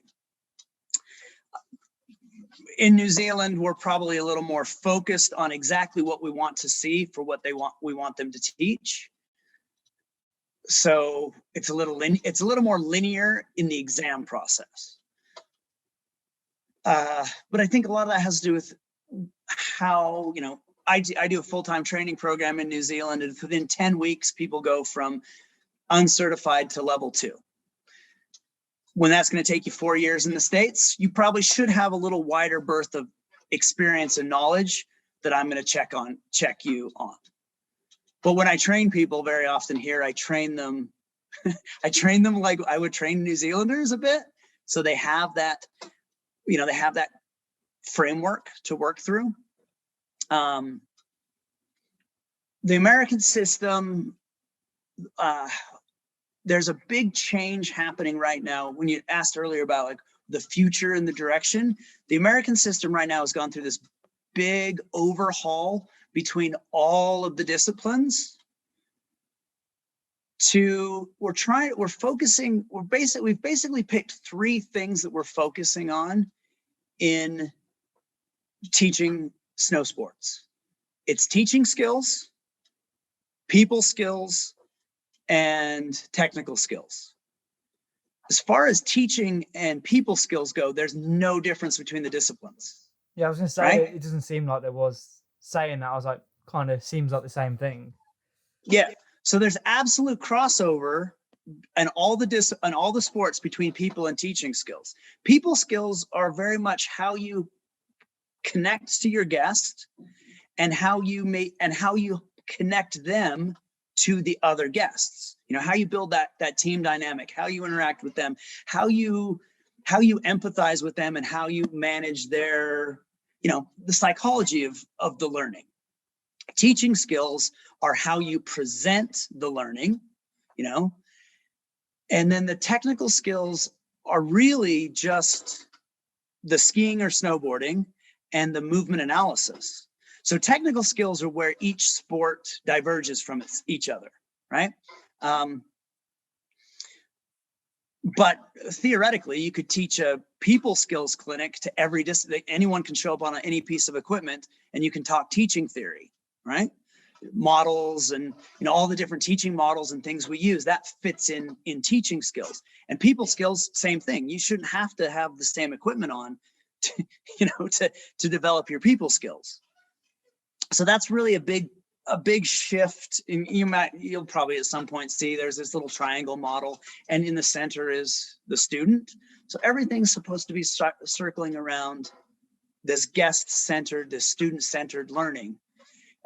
S2: In New Zealand, we're probably a little more focused on exactly what we want to see for what we want them to teach. So it's a little more linear in the exam process. But I think a lot of that has to do with how, I do a full-time training program in New Zealand, and within 10 weeks, people go from uncertified to level 2. When that's going to take you 4 years in the States, you probably should have a little wider berth of experience and knowledge that I'm going to check you on. But when I train people very often here, I train them like I would train New Zealanders a bit. So they have that, they have that framework to work through. The American system, there's a big change happening right now. When you asked earlier about like the future and the direction, the American system right now has gone through this big overhaul between all of the disciplines. We've basically picked 3 things that we're focusing on in teaching snow sports. It's teaching skills, people skills, and technical skills. As far as teaching and people skills go, there's no difference between the disciplines.
S3: Yeah, I was going to say, right? It doesn't seem like there was. Saying that, I was like, kind of seems like the same thing.
S2: Yeah. So there's absolute crossover and all the sports between people and teaching skills. People skills are very much how you connect to your guest and how you connect them to the other guests. How you build that team dynamic, how you interact with them, how you empathize with them, and how you manage their, the psychology of the learning. Teaching skills are how you present the learning, and then the technical skills are really just the skiing or snowboarding and the movement analysis. So technical skills are where each sport diverges from each other, right? But theoretically, you could teach a people skills clinic to every discipline. Anyone can show up on any piece of equipment, and you can talk teaching theory, right? Models and all the different teaching models and things we use, that fits in teaching skills. And people skills, same thing. You shouldn't have to have the same equipment on to develop your people skills. So that's really a big shift. And you'll probably at some point see there's this little triangle model, and in the center is the student. So everything's supposed to be circling around this guest-centered, this student-centered learning.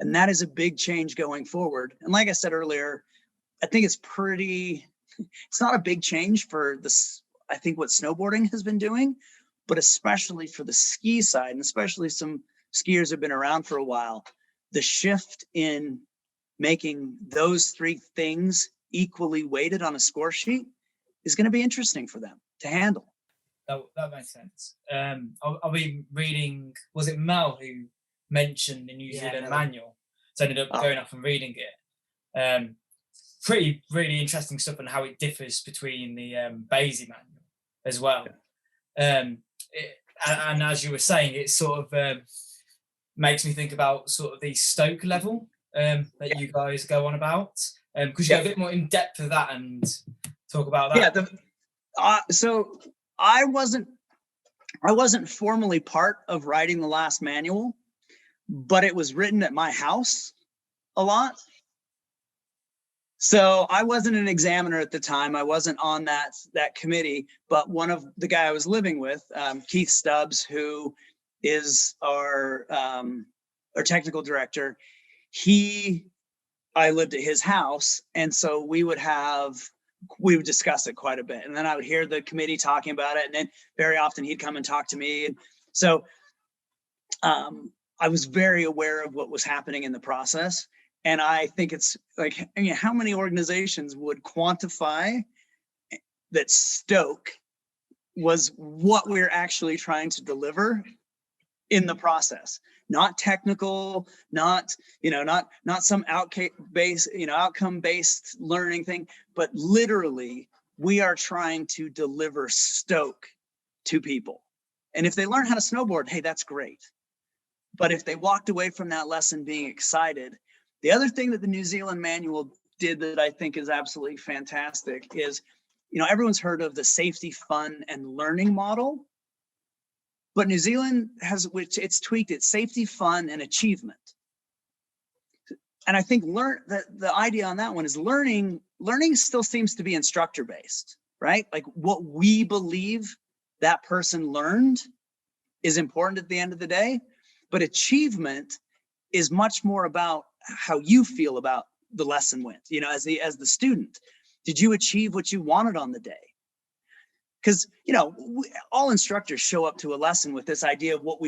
S2: And that is a big change going forward. And like I said earlier, I think it's not a big change for this, I think what snowboarding has been doing, but especially for the ski side, and especially some skiers have been around for a while, the shift in making those 3 things equally weighted on a score sheet is going to be interesting for them to handle.
S3: That makes sense. I'll be reading, was it Mel who mentioned the New Zealand manual? So I ended up going off and reading it. Really interesting stuff on how it differs between the AASI manual as well. And as you were saying, it sort of makes me think about sort of the Stoke level that you guys go on about. Could you go a bit more in depth of that and talk about that?
S2: Yeah. So I wasn't formally part of writing the last manual, but it was written at my house a lot. So I wasn't an examiner at the time. I wasn't on that committee, but one of the guy I was living with, Keith Stubbs, who is our technical director, I lived at his house. And so we would discuss it quite a bit. And then I would hear the committee talking about it. And then very often he'd come and talk to me. And so I was very aware of what was happening in the process. And I think it's like, how many organizations would quantify that stoke was what we're actually trying to deliver in the process. Not technical, not some outcome-based learning thing, but literally we are trying to deliver stoke to people. And if they learn how to snowboard, hey, that's great. But if they walked away from that lesson being excited, the other thing that the New Zealand manual did that I think is absolutely fantastic is, everyone's heard of the safety, fun, and learning model. But New Zealand has, which it's tweaked it, safety, fun, and achievement. And I think the idea on that one is learning still seems to be instructor based, right? Like what we believe that person learned is important at the end of the day, but achievement is much more about how you feel about the lesson went, as the student. Did you achieve what you wanted on the day? Because, all instructors show up to a lesson with this idea of what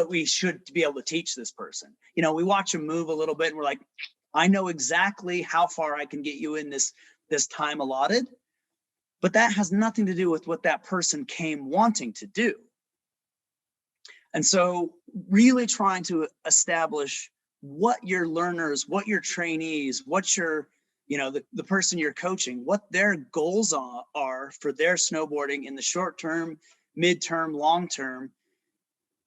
S2: we should be able to teach this person. We watch them move a little bit and we're like, I know exactly how far I can get you in this time allotted, but that has nothing to do with what that person came wanting to do. And so really trying to establish what your learners, what your trainees, what your the person you're coaching, what their goals are for their snowboarding in the short term, mid-term, long term.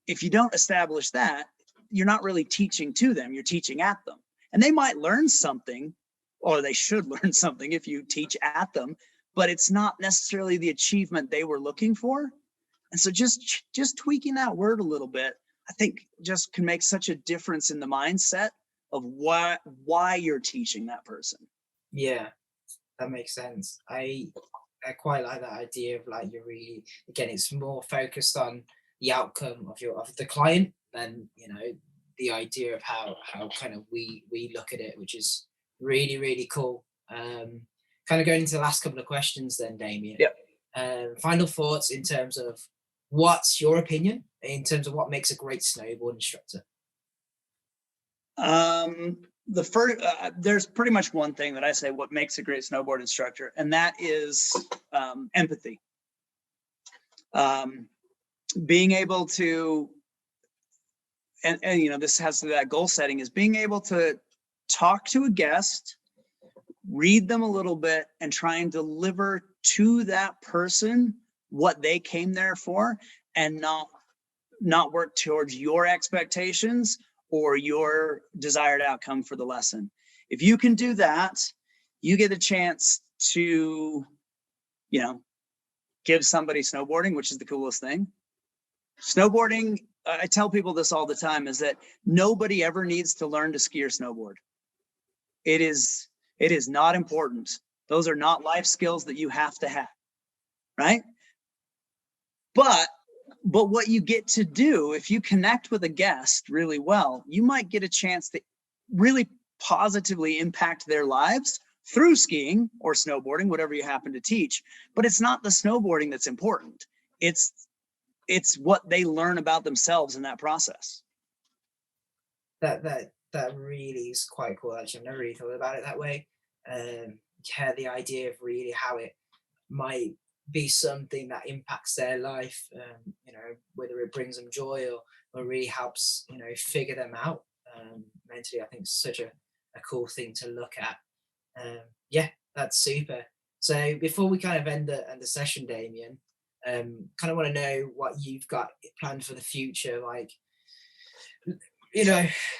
S2: If you don't establish that, you're not really teaching to them, you're teaching at them. And they might learn something, or they should learn something if you teach at them, but it's not necessarily the achievement they were looking for. And so just tweaking that word a little bit, I think just can make such a difference in the mindset of why you're teaching that person.
S4: Yeah, that makes sense. I quite like that idea of like, you're really, again, it's more focused on the outcome of the client than the idea of how kind of we look at it, which is really, really cool. Kind of going into the last couple of questions then, Damion.
S2: Yep.
S4: Final thoughts in terms of what's your opinion in terms of what makes a great snowboard instructor?
S2: The first, there's pretty much one thing that I say what makes a great snowboard instructor, and that is empathy. Being able to, and this has to do that goal setting, is being able to talk to a guest, read them a little bit, and try and deliver to that person what they came there for, and not work towards your expectations or your desired outcome for the lesson. If you can do that, you get a chance to, give somebody snowboarding, which is the coolest thing. Snowboarding, I tell people this all the time, is that nobody ever needs to learn to ski or snowboard. It is not important. Those are not life skills that you have to have, right? But what you get to do, if you connect with a guest really well, you might get a chance to really positively impact their lives through skiing or snowboarding, whatever you happen to teach. But it's not the snowboarding that's important. It's what they learn about themselves in that process.
S4: That really is quite cool. Actually, I've never really thought about it that way. The idea of really how it might be something that impacts their life, whether it brings them joy or really helps, figure them out mentally. I think it's such a cool thing to look at. That's super. So before we kind of end the session, Damion, kind of want to know what you've got planned for the future. Like,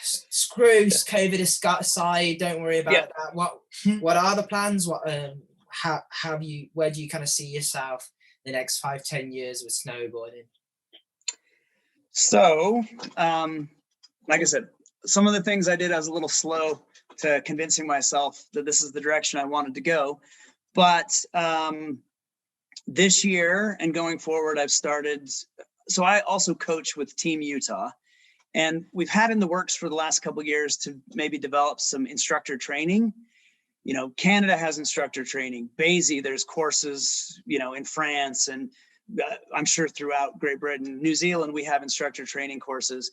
S4: screw COVID aside, don't worry about that. What are the plans? Where do you kind of see yourself the next 5-10 years with snowboarding?
S2: So, like I said, some of the things I did, I was a little slow to convincing myself that this is the direction I wanted to go. But this year and going forward, I've started. So I also coach with Team Utah, and we've had in the works for the last couple of years to maybe develop some instructor training. Canada has instructor training. AASI, there's courses, in France, and I'm sure throughout Great Britain. New Zealand, we have instructor training courses,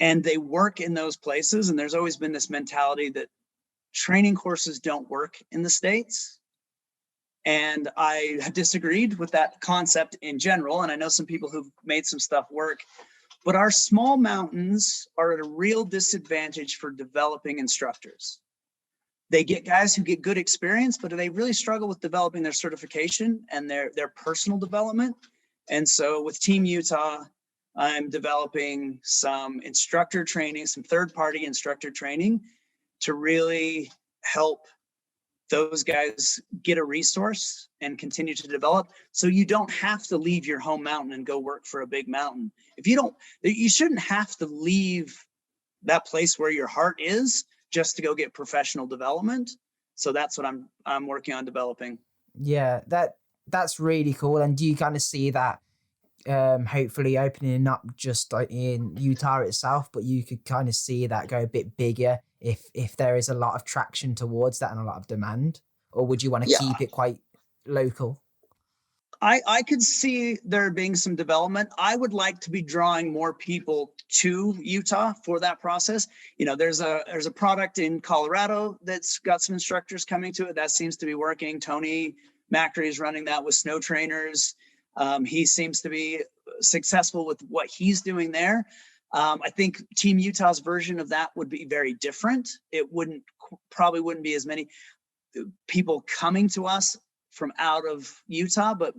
S2: and they work in those places. And there's always been this mentality that training courses don't work in the States. And I have disagreed with that concept in general. And I know some people who've made some stuff work, but our small mountains are at a real disadvantage for developing instructors. They get guys who get good experience, but they really struggle with developing their certification and their personal development. And so with Team Utah, I'm developing some instructor training, some third-party instructor training to really help those guys get a resource and continue to develop. So you don't have to leave your home mountain and go work for a big mountain. You shouldn't have to leave that place where your heart is just to go get professional development. So that's what I'm working on developing.
S1: Yeah, that's really cool. And do you kind of see that hopefully opening up just like in Utah itself, but you could kind of see that go a bit bigger if there is a lot of traction towards that and a lot of demand? Or would you want to keep it quite local?
S2: I could see there being some development. I would like to be drawing more people to Utah for that process. You know, there's a product in Colorado that's got some instructors coming to it. That seems to be working. Tony Macri is running that with snow trainers. He seems to be successful with what he's doing there. I think Team Utah's version of that would be very different. It probably wouldn't be as many people coming to us from out of Utah, but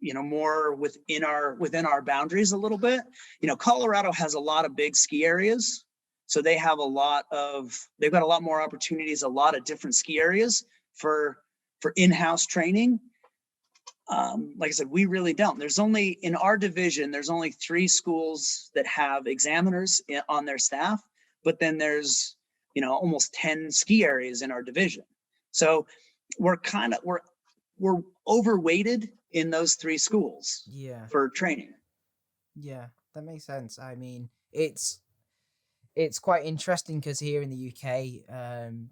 S2: you know, more within our boundaries a little bit. You know, Colorado has a lot of big ski areas, so they've got a lot more opportunities, a lot of different ski areas for in-house training. Like I said, we really don't. In our division, there's only 3 schools that have examiners on their staff, but then there's, you know, almost 10 ski areas in our division. So we're overweighted in those 3 schools for training.
S1: Yeah, that makes sense. I mean, it's quite interesting because here in the UK,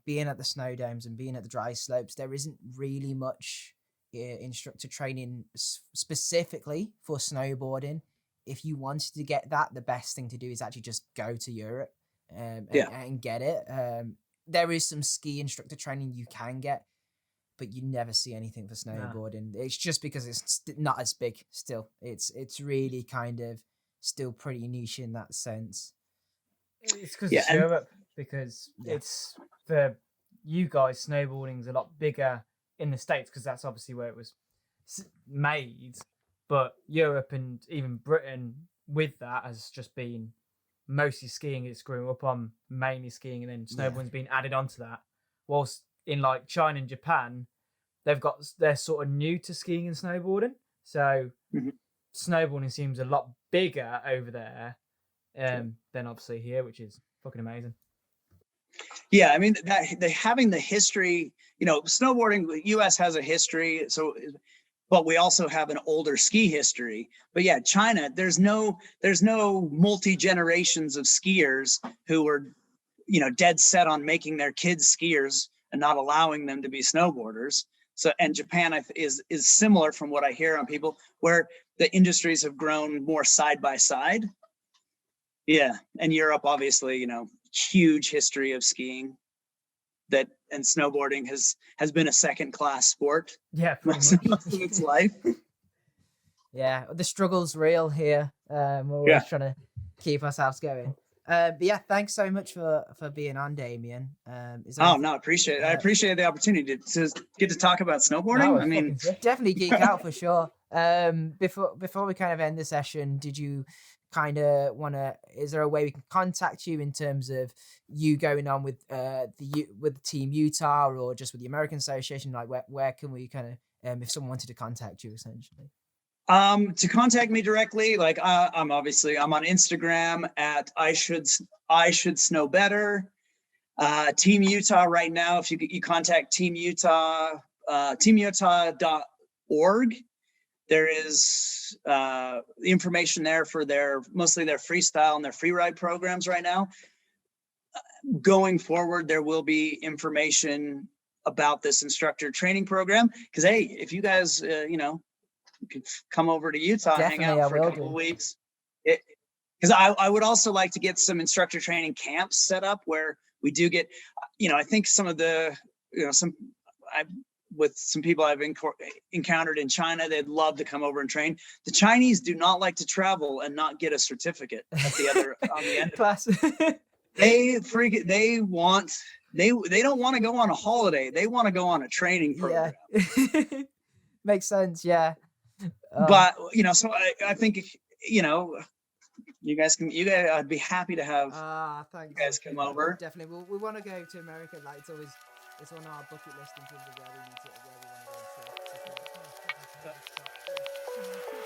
S1: being at the snow domes and being at the dry slopes, there isn't really much instructor training specifically for snowboarding. If you wanted to get that, the best thing to do is actually just go to Europe and get it. There is some ski instructor training you can get, but you never see anything for snowboarding. No. It's just because it's not as big still. It's really kind of still pretty niche in that sense.
S3: It's because it's Europe, because it's for you guys, snowboarding's a lot bigger in the States because that's obviously where it was made. But Europe and even Britain with that has just been mostly skiing. It's growing up on mainly skiing, and then snowboarding's been added onto that. Whilst in like China and Japan, they're sort of new to skiing and snowboarding. So snowboarding seems a lot bigger over there than obviously here, which is fucking amazing.
S2: Yeah, I mean, having the history, you know, snowboarding, the U.S. has a history, but we also have an older ski history. But yeah, China, there's no multi-generations of skiers who were, you know, dead set on making their kids skiers and not allowing them to be snowboarders. So, and Japan is similar from what I hear on people, where the industries have grown more side by side. Yeah, and Europe, obviously, you know, huge history of skiing, and snowboarding has been a second-class sport.
S3: Yeah,
S2: most of its life.
S1: Yeah, the struggle's real here. We're always trying to keep ourselves going. But yeah, thanks so much for being on, Damion.
S2: Appreciate it. I appreciate the opportunity to get to talk about snowboarding. I mean,
S1: definitely geek out for sure. Before we kind of end the session, did you kind of is there a way we can contact you in terms of you going on with the Team Utah or just with the American Association? Like where can we kind of if someone wanted to contact you essentially?
S2: To contact me directly, like I'm on Instagram at I should snow better. Team Utah right now, if you contact Team Utah, teamutah.org. There is information there for mostly their freestyle and their freeride programs right now. Going forward, there will be information about this instructor training program. Because hey, if you guys, you could come over to Utah and hang out for a couple of weeks. Because I would also like to get some instructor training camps set up where we do get, I think some of the, with some people I've encountered in China. They'd love to come over and train. The Chinese do not like to travel and not get a certificate at the other on the end.
S3: Class.
S2: They don't want to go on a holiday. They want to go on a training program.
S3: Yeah. Makes sense. Yeah.
S2: But so I think you guys, I'd be happy to have
S1: thanks.
S2: you guys come over.
S1: Definitely. We want to go to America. Like it's on our bucket list in terms of where we want to go. So.